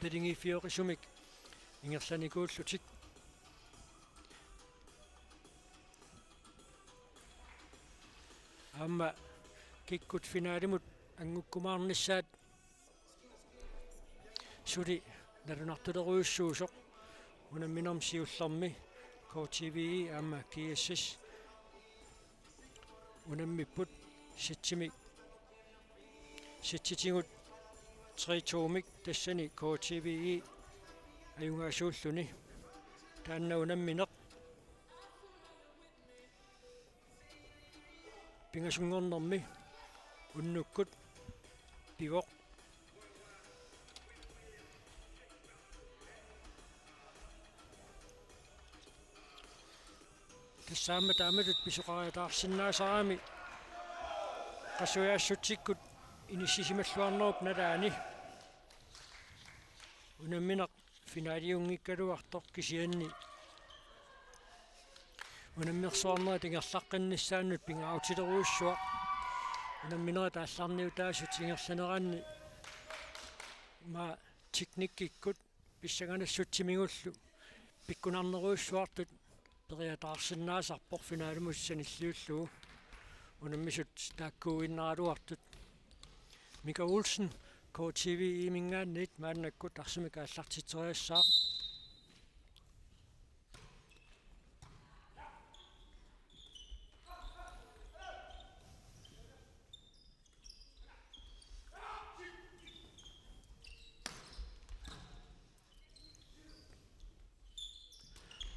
natingifiorissumik ingerlanikuullutik amma kikkut finaalimut angukkumaarnissaat suli narunartuleruussuusoq unamminerm siullermi KTVE amma KSS unammipput sitsitigut 3-2mik tassani KTVE ajungaasuulluni taanna unammineq pingasungornermi unnukkut pivoq tassaamma taamatut pisoqariataarsinnaasaraami qassuiaassutikkut inissisimalluarnerup nalaani unammineq finaaliungikkaluartoq kisianni unamminersuarnera tingerlaqqinnissaannut pingautileruussuaq unamminera taallarniutaasut singerlaneraanni ma teknikkikkut pissaganassutsimigullu pikkunarneruussuartut periataarsinnaasarpoq finaalimussanilliullugu unammisut taakkuuinneraluartut Mika Olsen KTVE mingaannit maannakkut arsimika allartiteriassaaq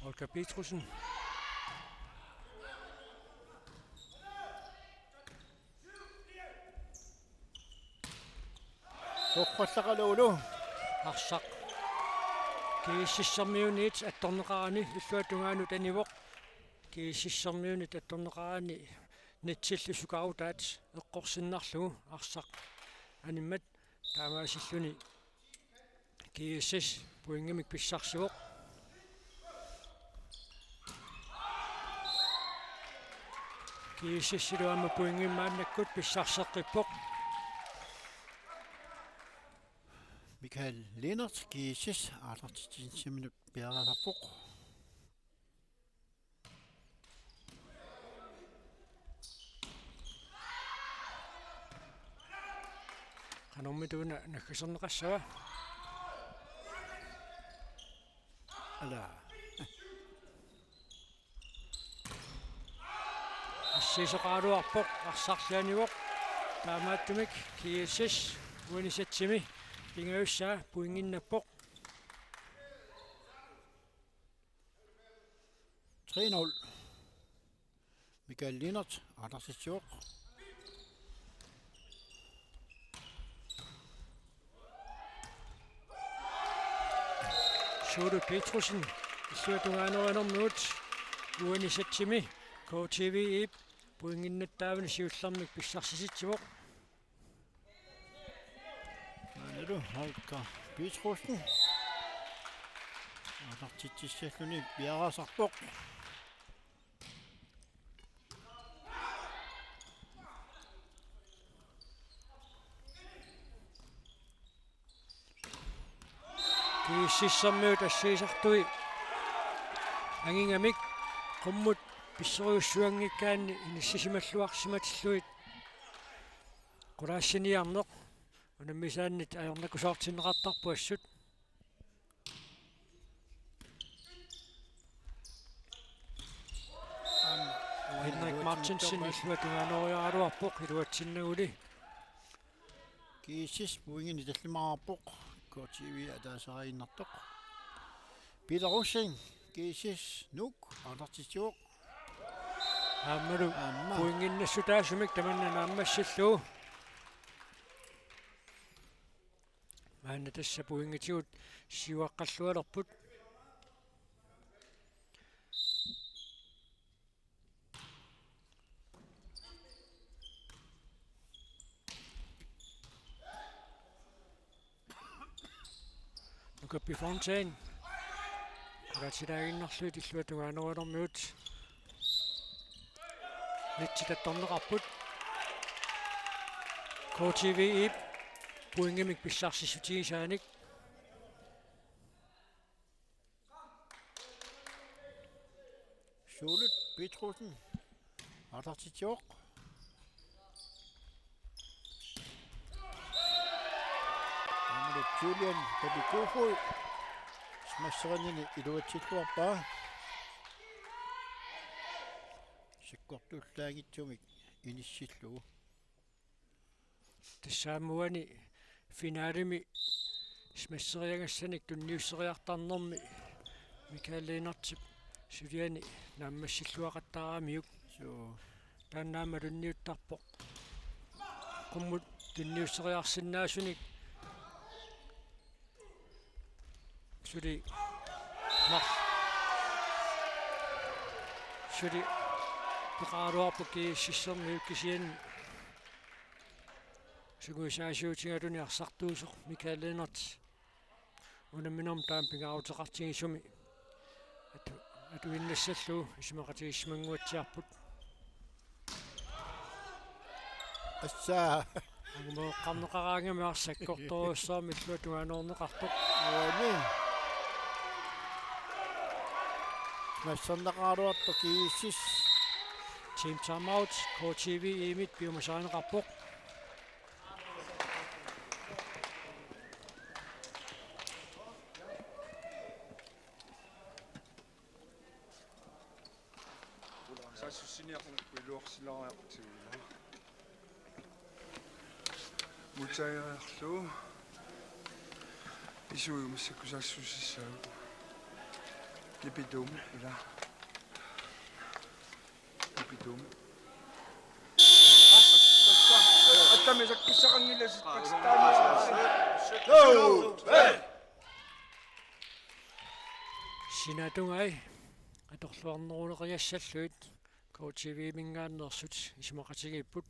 Olga Petrussen Toqqallaqaluulu arsaq kiississermiunit attorneqarani ulluatungaanut anivoq kiississermiunit attorneqarani natsillu sukarutaat eqqorsinnarlugu arsaq animmat taamaasilluni kiissis puingamik pissarsivoq kiississiluamma puingimmaannakkut pissarseqqippoq Michael Lennart KSS aalartitinsimminut piarasarpoq qanormituuna naggaserneqassava ala assiisoqaaluarpoq arsarlaanivoq taamaattumik KSS uanisatsimi pingaussaa puinginnappoq 3-0 Michael Lennart aalartitsiuq Sulu Petrussen illuatungaanerinermiut uanisatsimi KTVE puinginnattaavani siullermik pissarsitsivoq Maanalu Olga Petrussen aalartitsissalluni piarasarpoq kiississermiut assiisartui angingamik qummut pisseriussuangikkaanni inissisimalluarsimatilluit qulaassiniarneq unammisaannit ajornakusaartinneqartarpu assut Henrik Martinsen illuatungaaneriaaluarpoq iluatsinnauli KSS puingin itallimararpoq KTV ataasariinnartoq Peter Rossing KSS nuk aalartitsiuq aammalu puinginnassutaasumik tamannana ammassillugu maanna tassa puingitigut siuaqqallualerput Luca Bifontaine Rakatinaagиннарлуит иллуатугаанеруалермиут нитситатторнеқарпут KTV ip puingimik pissarssisutigisaanik Sulut Petrusen. Atartitjoq. Amalut Julian Pepikofo. Smasseranini iluatsilluarpaa. Sikkortullaangittumik inissillugu. тассаамуани финалими смассериагасsaник тунниуссериартарнэрми Микаэлинартип сулиани нааммассиллуақаттаарамиук тааннаама тунниуттарпоқ qumмут тунниуссериарсинаасуник сули мар сули пеқаруарпуки сиссерниук кисиан сигуисаасуутингалуни арсартуусоқ Микаэлинарт унамминерм таам пингаарутеқартигисуми атуиннассаллуу исмақатигиссмангуатсиарпут Assa. агмо қарнеқараангами арсаккорторуссаами иллуатугаанернеқартоқ Awani. Smasserneqaaruartu kiissis. Team timeout KTV imit biumasaaneqarpoq Sassussiniaqnukku iluorsilariartuila. Mutaiarlu. Isuumasakku sassussissaagu. Lipidum ila. Lipidum. Attamisakkussaqangilasit синатунgai аторлуарнерулеқиассаллуит KTV мингааннерсут исмақатигиппут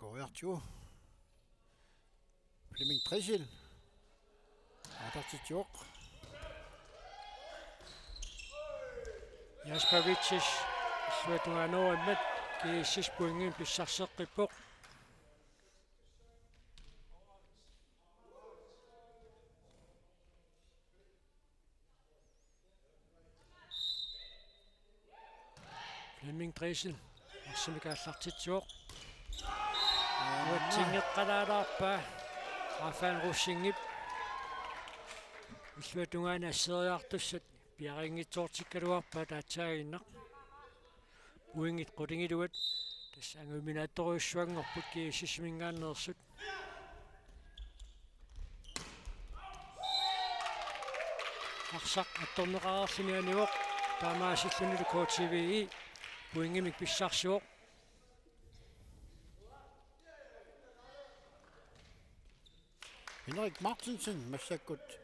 Takoriartu. Flemming Trisil. Atartitjoq. Jaspervicius иллуатугаанеруаммат кииссис пуингин писсарсеққиппоқ Flemming Trisil арсимикааллартитсуоқ уатсингеққалаалаарпаа Рафаэл Руссингип иллуатугаана ассериартуссат пиарингитсоортиккалуарпаа таатсаагиннақ уингит qulingилуат тассангуминаатторуйуссуангорпут кииссисмингааннерсут арсақ атторнеқарарлинианиуоқ таамаасиллунилу KTV уингимик писсарсуоқ Henrik Martinsen massakkut.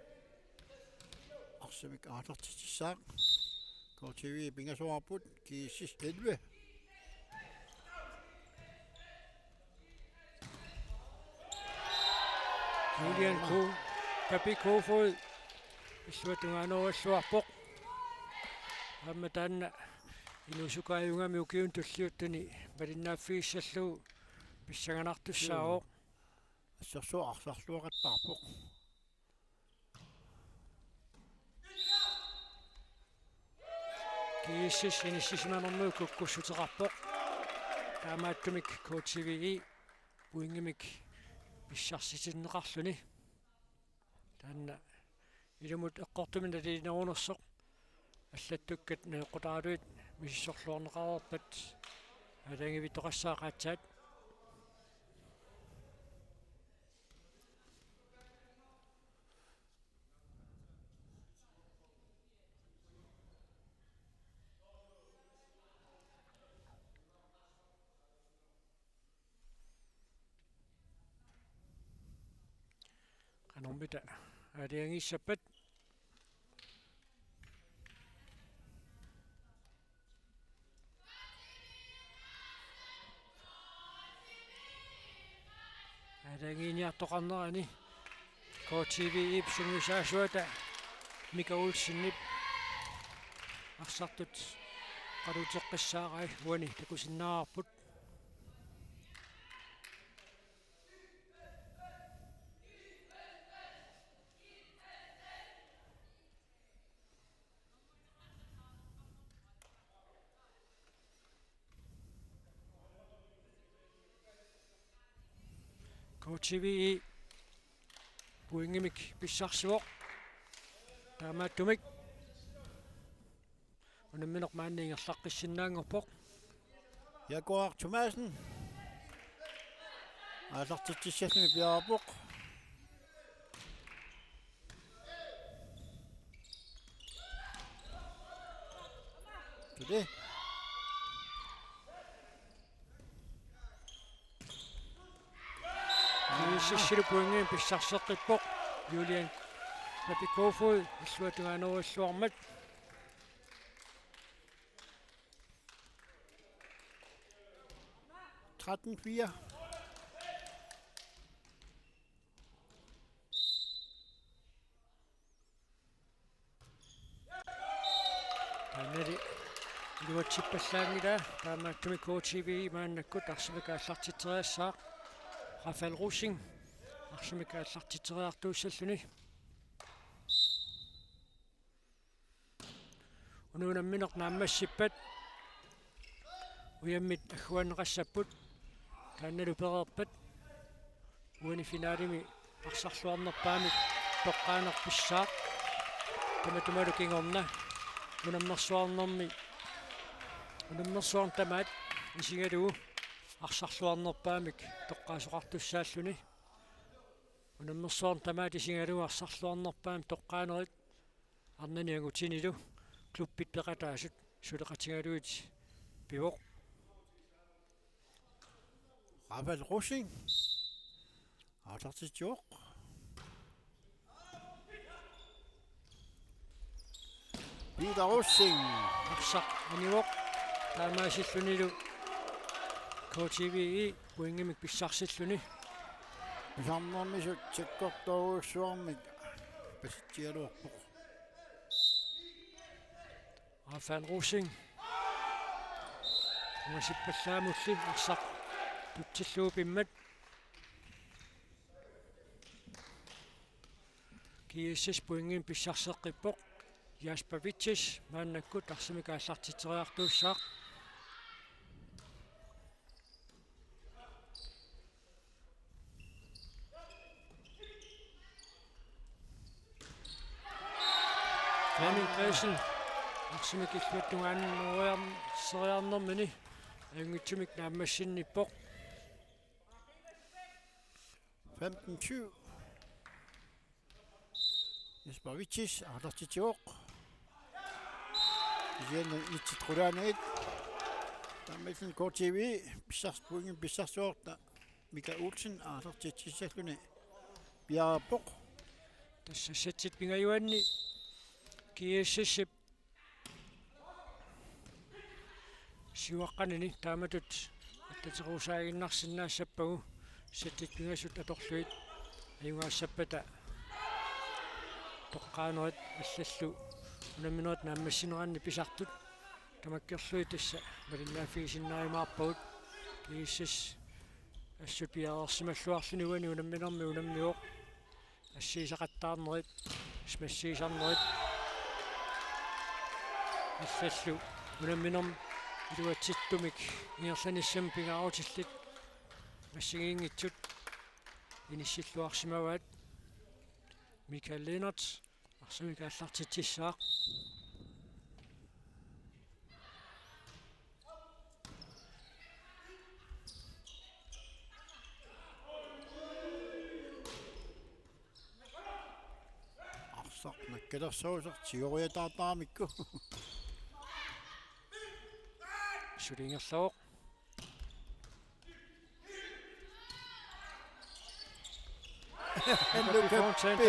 Arsimik atartitissaaq. KTV pingasuarput kiissis 11. Julian Pepikofo иллуатугаанеруаллуарпоқ амма таанна инусукааюнгами укиун туллиуттани валиннааффииссаллуу писсаганартуссаавоқ Assarsu arsarluaqattaarpoq. кииссис иниссисиманернуу куккуссутеқарпоқ таамааттумик KTV пуингимик писсарситиннеқарлүни таанна илумут эққортумин алинерунерсоқ аллаттуккат неқутаалуит миссорлуарнеқарерпат алангивитоқассаақаатсаат канормита алиангиссаппат алангиниартоқарнерани KTV ипсумисаасуата Mika Olsenip arsartut qaluteqqissaarai uani takusinnaarput Coachivi puingimik pissarsuoq taamaattumik unammineq maanniingerlaqqissinnaangorpoq Jaguar Thomasen. Aasartitsissallumi piarapoq. Det. Sissilu puingim pissarseqqippoq Julian Papikofod illuatuanerulluarmat 13-4. Taneri iluatsippallaangila taamaattumi coachivi maannakkut arsimikaallartiteriassaa Rafael Rusing arsimikaallartiteriartuussalluni unuunammineq naammassippat uyammit agguanneqassapput taannalu pereerpat uani finaalimi arsarluarnerpaamik toqqaanerpissaaq tamatumalu kingorna unammersuarnermi unammersuarn tamaat isingaluu arsarluarnerpaamik toqqaasuqartussaalluni unammersuarn tamaat isingaluu arsarluarnerpaam toqqaanerit arnaniangutinilu kluppit peqataasut suleqatigaluit pivoq Rafael Rusing. Aasartitsuoq. Peter Rusing. Arsaq anivoq taamaasillunilu coachivi puingimik pissarssilluni Samnermisut sekkortoruussuarmik pasittialuorpoq. Rafael Rusing ungasippallaamulli arsaq tutsilluupimmat kiissas puingim pissarseqqippoq Jaspavitsis maannakkut arsimikaallartiteriartuussaaq Flemming Christen arsimikilluattungaanneruarneriarnermini angitsumik naammassinippoq 15-7. Jaspavitsis aasartitsuoq. Igen nitsitqulaanagit. Tammelsen coachivi pissarpuingim pissarsuorta Mika Olsen aasartitsissalluni piarapoq. тассассатсит пингаюанни киэссиссип сиуаққанини тааматут аттатерусаагиннарсинаассаппагу саттит пингасут аторлуит аюнгаассаппата тоққаанерит аллаллу унамминерит нааммассинеранни писартут тамаккерлуи тасса малиннаафигисиннаримаарпагут киэссис ассут пиаерсималлуарлуни уани унамминерми унаммиоқ ассиисақаттаарнерит смассиисарнерит аллаллу унамминерм илуатситтумик иерланиссам пингаарутиллит массигиингитсут иниссиллуарсимаваат Mikael Lennart арсимикааллартитсissaaq Arsaq nakkalersuusaq tioriataartaamikku. сулингерлавоқ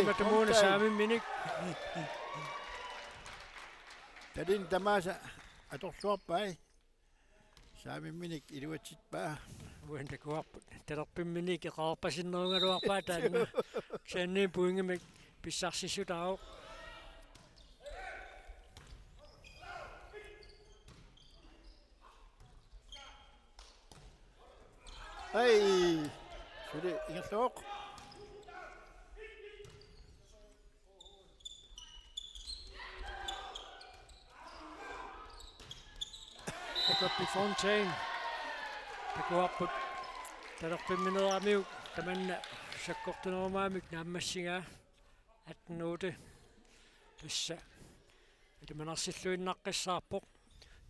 Matumuuna saamin minik Tadin tamasa atorluarpai. Saamimminik iluatsitpaa. уанtakуарпут талерпимминик эқарпасиннерунгалуарпаа таанна ксаанни пуингимик писсарсиссутаавоқ Hej! Så det ingen slår. Rugby Fontaine. Det går op på. Der er 5 minutter af mig. Da man så går det over mig, mit navn er 18-8. Det er man også slået nok på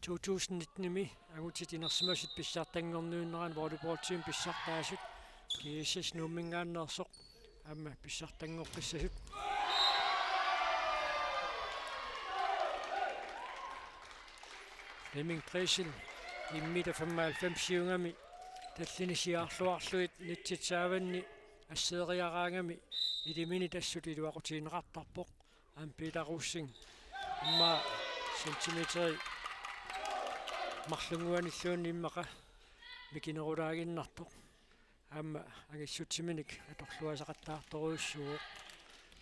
2019 i. Jeg går til dine smørset besat dengang nu, hvor det var til en besat der så. Det er ses nu min gang og så. Am besat dengang besat. Flemming Dressel i midt af 95 junger mi. Det findes jeg slået lidt til taven af serierange mi. I det minde der så det var til en ret på. Am Peter Rusing. Ma centimeter. Mahlunguan i søn i maka. Vi kender rodagen natto. Am age sutiminik at slå sig ret der to så.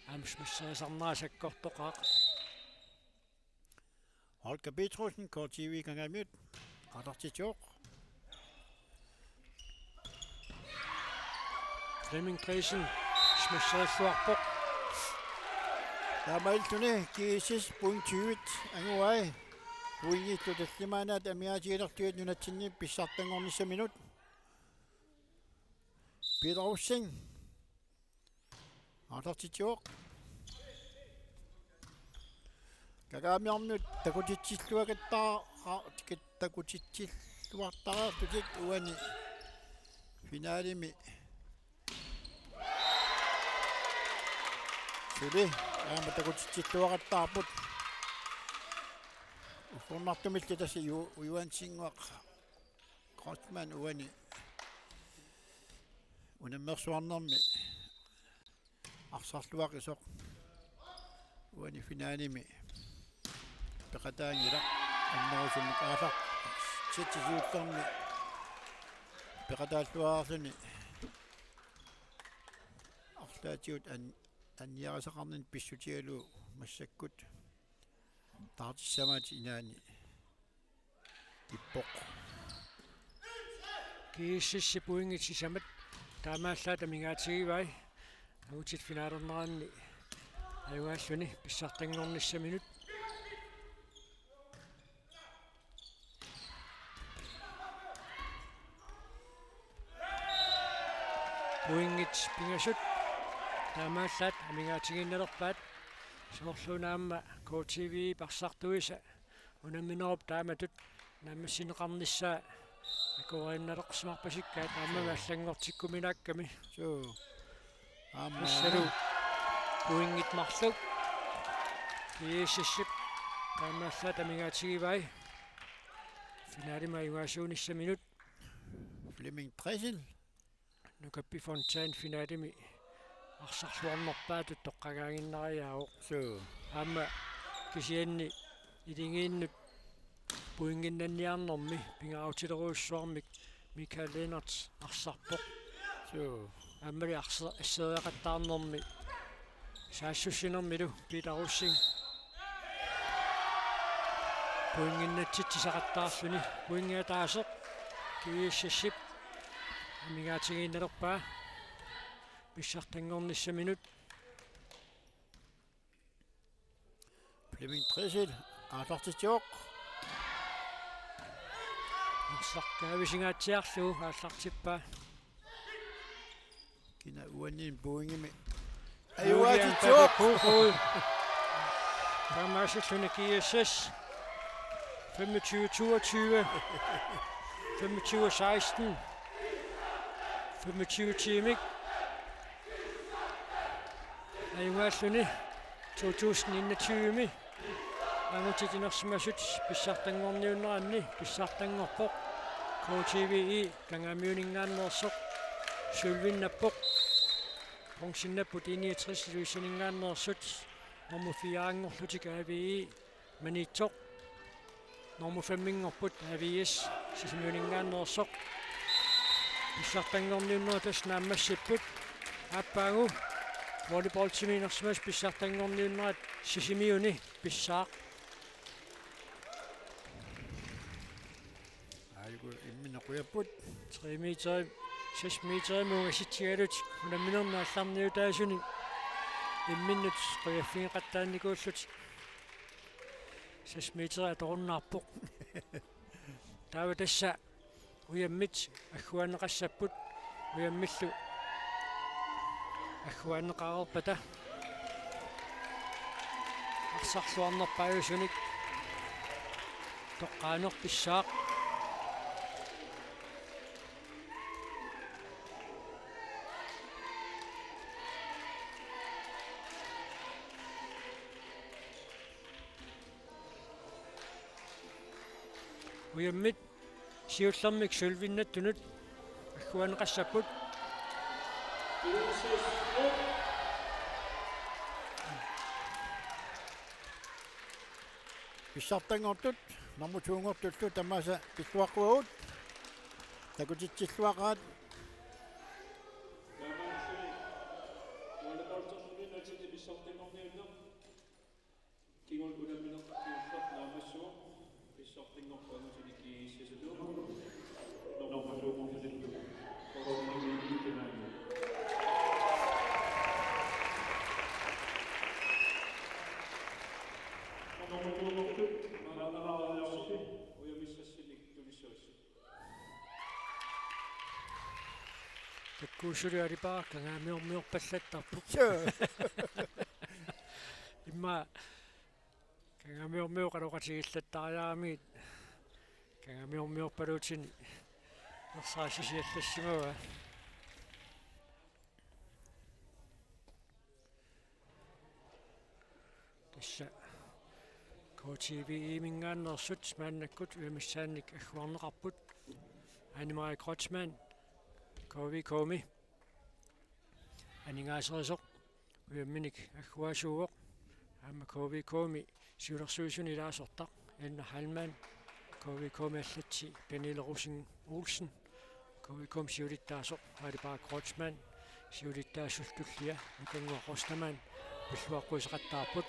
Am smisse samna sig godt og Holger Petrosen, kort TV kan jeg møde. Har der til jok. Flemming Dressel smisser svart på. Der er meget tunne. GSS point 20. Angvej. Point to det slimana der mere giver styrt nu til besat den om 9 minutter. Peter Rusing. Har der til jok. Kagami om nu, der kunne de tilslå der kunne de tilslå der, du gik uani. Finale med. Så det, ja, men der kunne de tilslå der på. Og for nok med det der siger Johan Singh Krosman uani. Under mørsvander med. Aksaslå så. Uani finale med. Bekadanya anno sun kata cicicutang bekadal tuasuni aqtaatiut an yaasaqarnin pissutialu massakkut taartissamati inaani ippoq Kiisissi puingitsi samat taamaallaata mingaatigivai agutit finaalerneranni ayuaalluni pissartangornissa minut Puingit pingasut taamaallat amingaatiginnalerpaat soorlunaamma KTV parsartuisa unamminerup taamatut naammassineqarnissaa akorinnaleqsimarpasikkaat aammaallangortikkuminaakkami so assalu puingit marlu kiisissip taamaallat amingaatigivai finaalima iuaasuunissa minut Flemming Dressel Rugby Fontaine finaalimi арсарлуарнерпаатут тоққагаагиннариао so аама кисианни илингииннут пуингиннанниарнэрми пингаутилеруussуармик Michael Lennarts арсарпоқ so аамали ассериақаттаарнэрми саассуссинермилу Peter Rusing пуингиннатситсисақаттаарлүни пуингиатаасеқ кииссип мингаатигиинналерпаа писсартангорнисса минут Flemming Dressel ааллартитсиоқ арсаркаависингаатсиарлуу ааллартиппаа kina uannin boingimi ayuatitsoq Tamashilune GSS 25-22 25-16 25 timik ayuaalluni 2021 angutitinersimasut pissartangorniunneranni pissartangorpoq KTVI kangamiuningaannersoq sulvinnappoq pongsinnapput 69 luisaningaannersut nummer 4 angorlutik AVI manitsoq nummer 5 ingorput AVS sisimiuningaannersoq pissartangorniunnertas naammassipput aappaagu volleyball timinersimas pissartangorniunnerat sisimiuni pissaaq aigu imminequiapput 3 meter 6 meter muunga sittigalut unamminerna алларниутаасуни имминнут қиаффингаттаанникууллут 6 meter аторуннаарпоқ таава тасса уяммит аггуанеқассаппут уяммиллу аггуанеқарерпата арсарлуарнерпааюсуник тоққаанер писсаақ уяммит сиуллэрмик сулвиннаттунут аггуанеқассаппут писсартангортут намутуунгортуллу тамааса пиллуаққуагут такутитсиллуақаат таккуусули алипаа кангаамиормиорпаллаттарпу имма кангаамиормио қалоқатигиллаттариарамиит кангаамиормиорпалуутини ерсаасисиаллассимава тасса коочиви имингааннерсут мааннаккут уимассаанник аггуарнеқарпут анимай кротсман кови коми анингаасерисоқ уямминик аггуасууоқ аама кови коми сиулерсуисуни илаасортақ энна халман кови коми аллатси пенилерусин уулсен кови ком сиулиттаасоқ алипаа кротсман сиулиттаассултуллия икангуа ростаман пиллуаққуисеқаттаарпут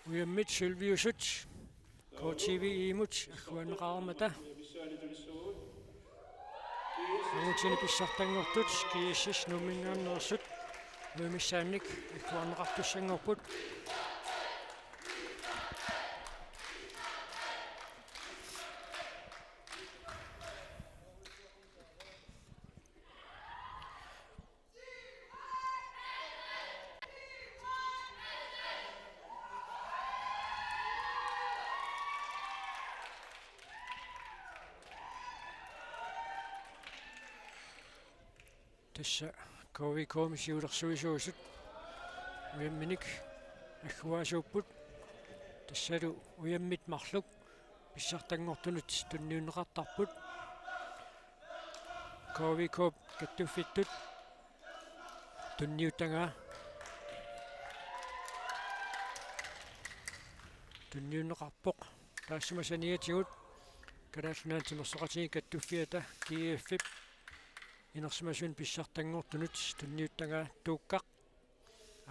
уяммит сулвиусут коочиви имут аггуанеқармата амутини писсартангортут кииссис нумингааннерсут уимиссаанник аггуанеқартуссангорпут тасса кови коми сиулерсуисуусут уямминик аггуасууппут тассалу уяммит марлук писсартангортунут тунниунеқартарпут кови коп каттуффиттут тунниутангаа тунниунеқарпоқ таассамасаниатигут калааллунаатимерсоқатиги каттуффиата киеффип инерсимасуун писсартангортунут тунниуттангаа тууккақ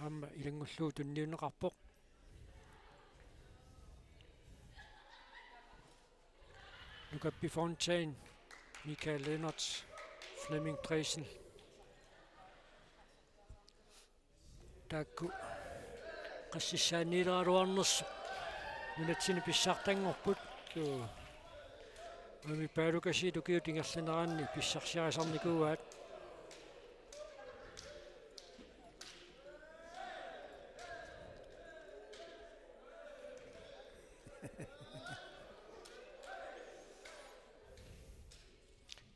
аама илангуллуу тунниунеқарпоқ Lukappi Fontaine, Michael Lennart, Flemming Dresen. Takku qassissaaniileraruarnersu minatsini pissartangorput ами паалукаси тукиутингерлинераанни писсарсиарисарникууаат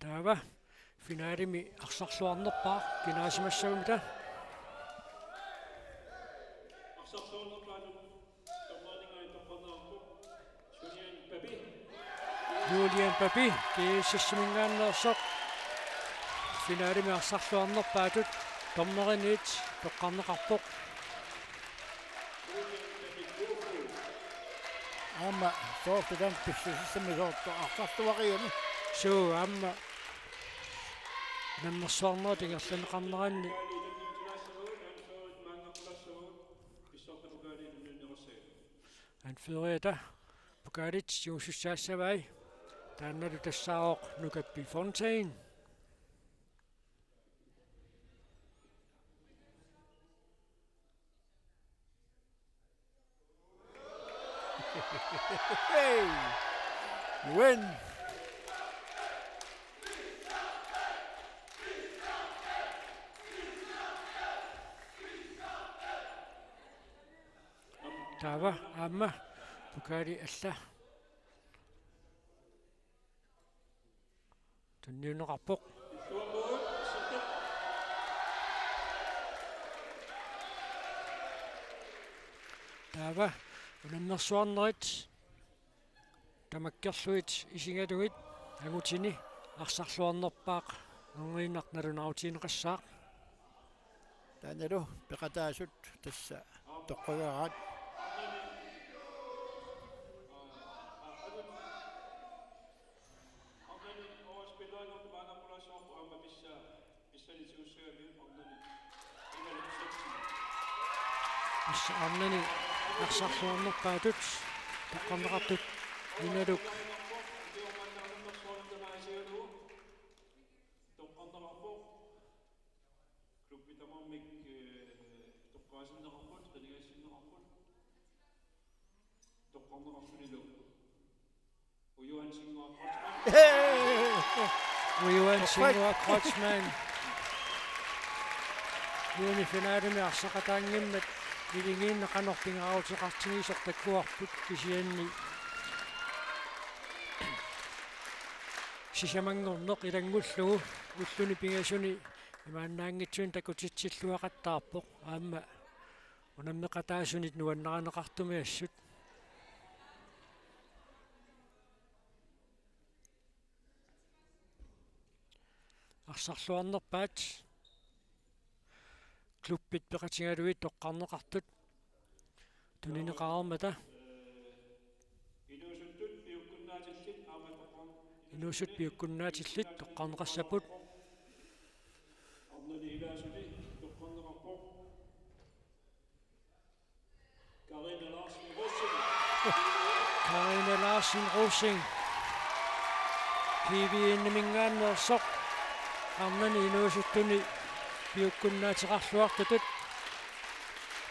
таава финалими арсарлуарнерпаа гимнасимассагумта Julian Papi, кииссассимингааннерсоқ финалими арсарлуарнерпаатут томнеринит тоққарнеқарпоқ Amma soortutan pississammisoorto artartuariumi суу аама наммерсуарнеру тингерланеқарнеранни Han fyrreda Bugatti Josussaassavai taannalu tassaaoq Nukappi Fontaine. Hey! You win! Tava amma Bugatti alla. Tunniuneqarpoq. Tava unammersuarnerit tamakkerluit isingaluit agutini arсарлуарнерпаақ ангииннарналунаарутиинеқассаақ Taanalu peqataasut tassa toqqagarat issa arnani арсарлуарнерпаатут тоққарнеқартут иналук Ujuan Singua Kotsman. Juuni finaalimi arsaqataangimmat ilingииннеқанорпингараутеқартигисортаккуарпут кисианни сисамангорнеқ илангуллугу уллуни пигасуни имааннаангитсуун такутитсиллуақаттаарпоқ аама унаммеқатаасунит нуаннеранеқартуми ассут арсарлуарнерпаат клуббит пеқатингалуит тоққарнеқартут тунинеқармата инуусут пиуккуннаатиллит тоққарнеқассапут Karina Larsen Rosing PV иннамингааннерсоқ арнани инуусуттуни пиуккуннаатеқарлуартатут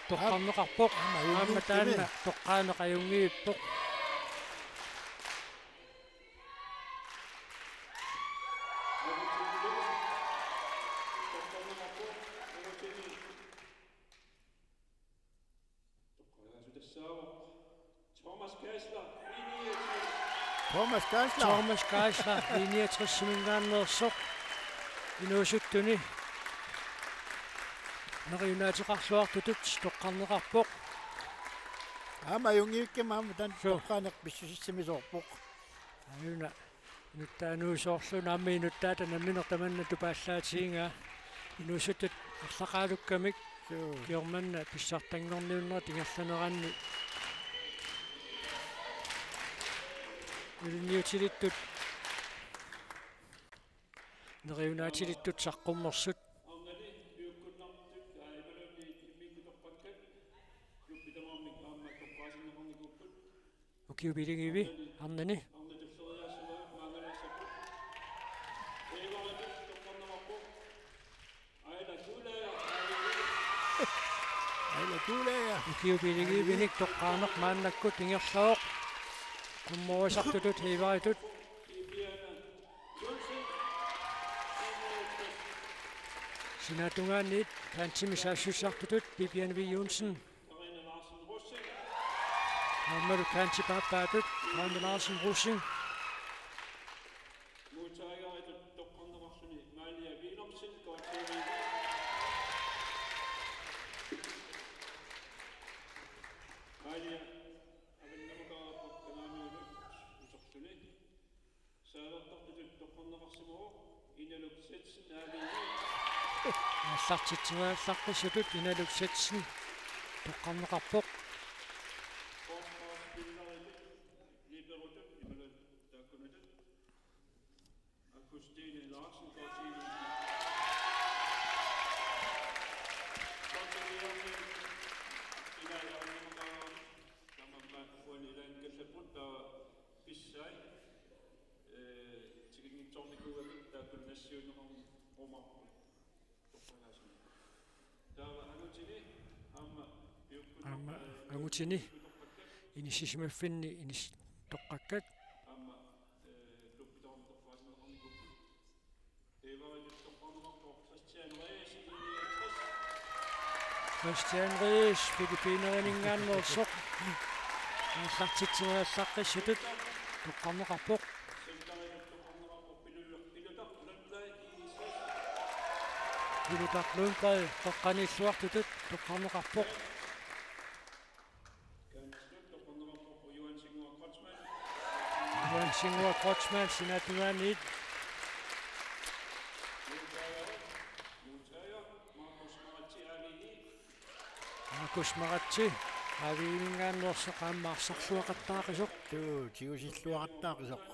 тоққарнеқарпоқ аама таанна тоққаанеқаюнгииппоқ Thomas Geisler linje 60 мингааннерсоқ инуусуттуни нариунааteqarluartutut тоққарнеқарпоқ Ama jungiikkimaam tan toqqaaneq bississimisoorpoq аюна нуттаануусоорлу наамми нуттаата намминертаманна тупааллаатиинга инуусуттут арлақаалуккамик киорманна писсартангорниуннера тингерланераанни илниутилиттут нериунаатилиттут саққуммерсут окиубилигиви арнани Aila tuuleja окиубилигивиник тоққарнеқ мааннаккут ингерлаоқ kummoisartutut hiivaritut sinatungaanniit kaantimisaassуссартутut Bibian Jonsen Hammaru kaantipappaatut Karina Larsen Rosing сартитсуаалларпассутут иналуксатсин тоққарнеқарпоқ Angutini inisisimaffini inis toqqakkat Christian Ries Filippiineringaannersoq aallartitsireallaqqiссутут toqqarneqarpoq Pilutaqluunqai toqqaniilluartutut toqqarneqarpoq Juan Singua Kotsman sinatuanit Markus Maratsi aviiningaannersoq aammaarсарлуақаттаақисоq Tiusилluaqattaaqisоq.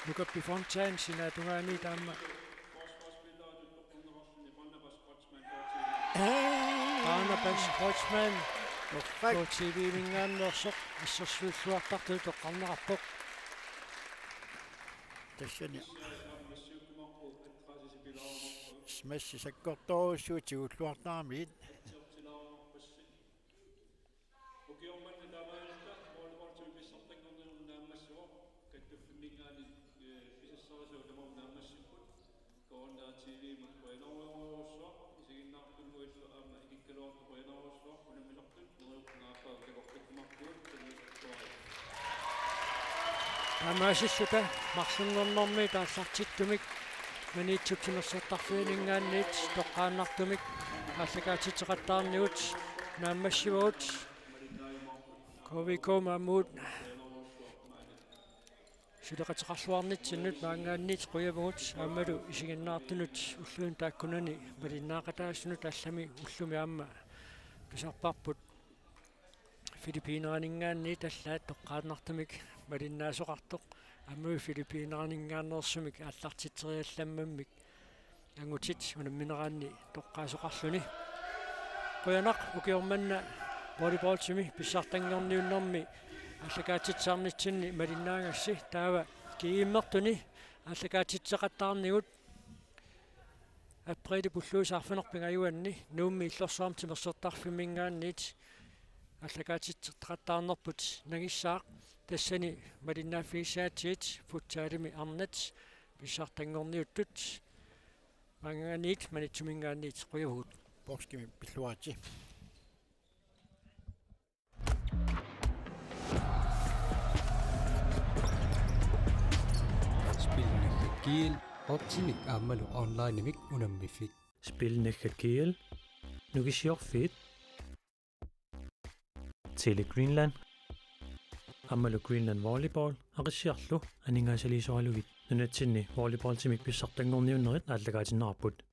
Lukappi Fontaine sinatuanit aamma Barnabas Kotsman TV-mingaannersoq ассерсууллуартарту тоqqarneqarpoq Тассани. Смесси саккорторуссуу тиуллуартарамит. Amaasissuta marsunnernermi taallartittumik maniitsukkinersortarfiiningaanniit toqqaannartumik ааллакаатитеқаттаарниут нааммассиваут ковико мамут сулеқатеқарлуарнитсиннут маангаанниит қуявгут аамалу исигиннаартунут уллуун тааккунани малиннаақатаассунут аллами уллуми аама писарпарпут Filippiineringaanniit аллаат тоққааннартумик малиннаасоқартоқ аммуи Filippiineringaanнерсумик ааллартитсериалламмаммик ангутит унамминераанни тоққаасоқарлуни қуянақ укиорманна волейболтими писсартангерниуннэрми ааллакаатитсаарнитсинни малиннаагасси таава кииммертуни ааллакаатитсеқаттаарнигут аппреди пуллуусаарфинерпинга аюанни нуумми иллорсуарм тимерсертарфимингаанниит ааллакаатитсеқаттаарнерпут нагиссаақ тассани малиннааффигисаатиит футсаалими арнат писсартангерниуттут мангаанит манитсумингаанниит қуявгут Бокскими пиллуаати. Spilnekkiil optimik aammalu online-imik unammiffik. Spilnekkiil nugisiorfiit Tele Greenland Ammalu Greenland volleyball aqissiarlu aningaasaliisualugit nunatsinni volleyball timik pissartangorniunnerit aallakaatinnerarput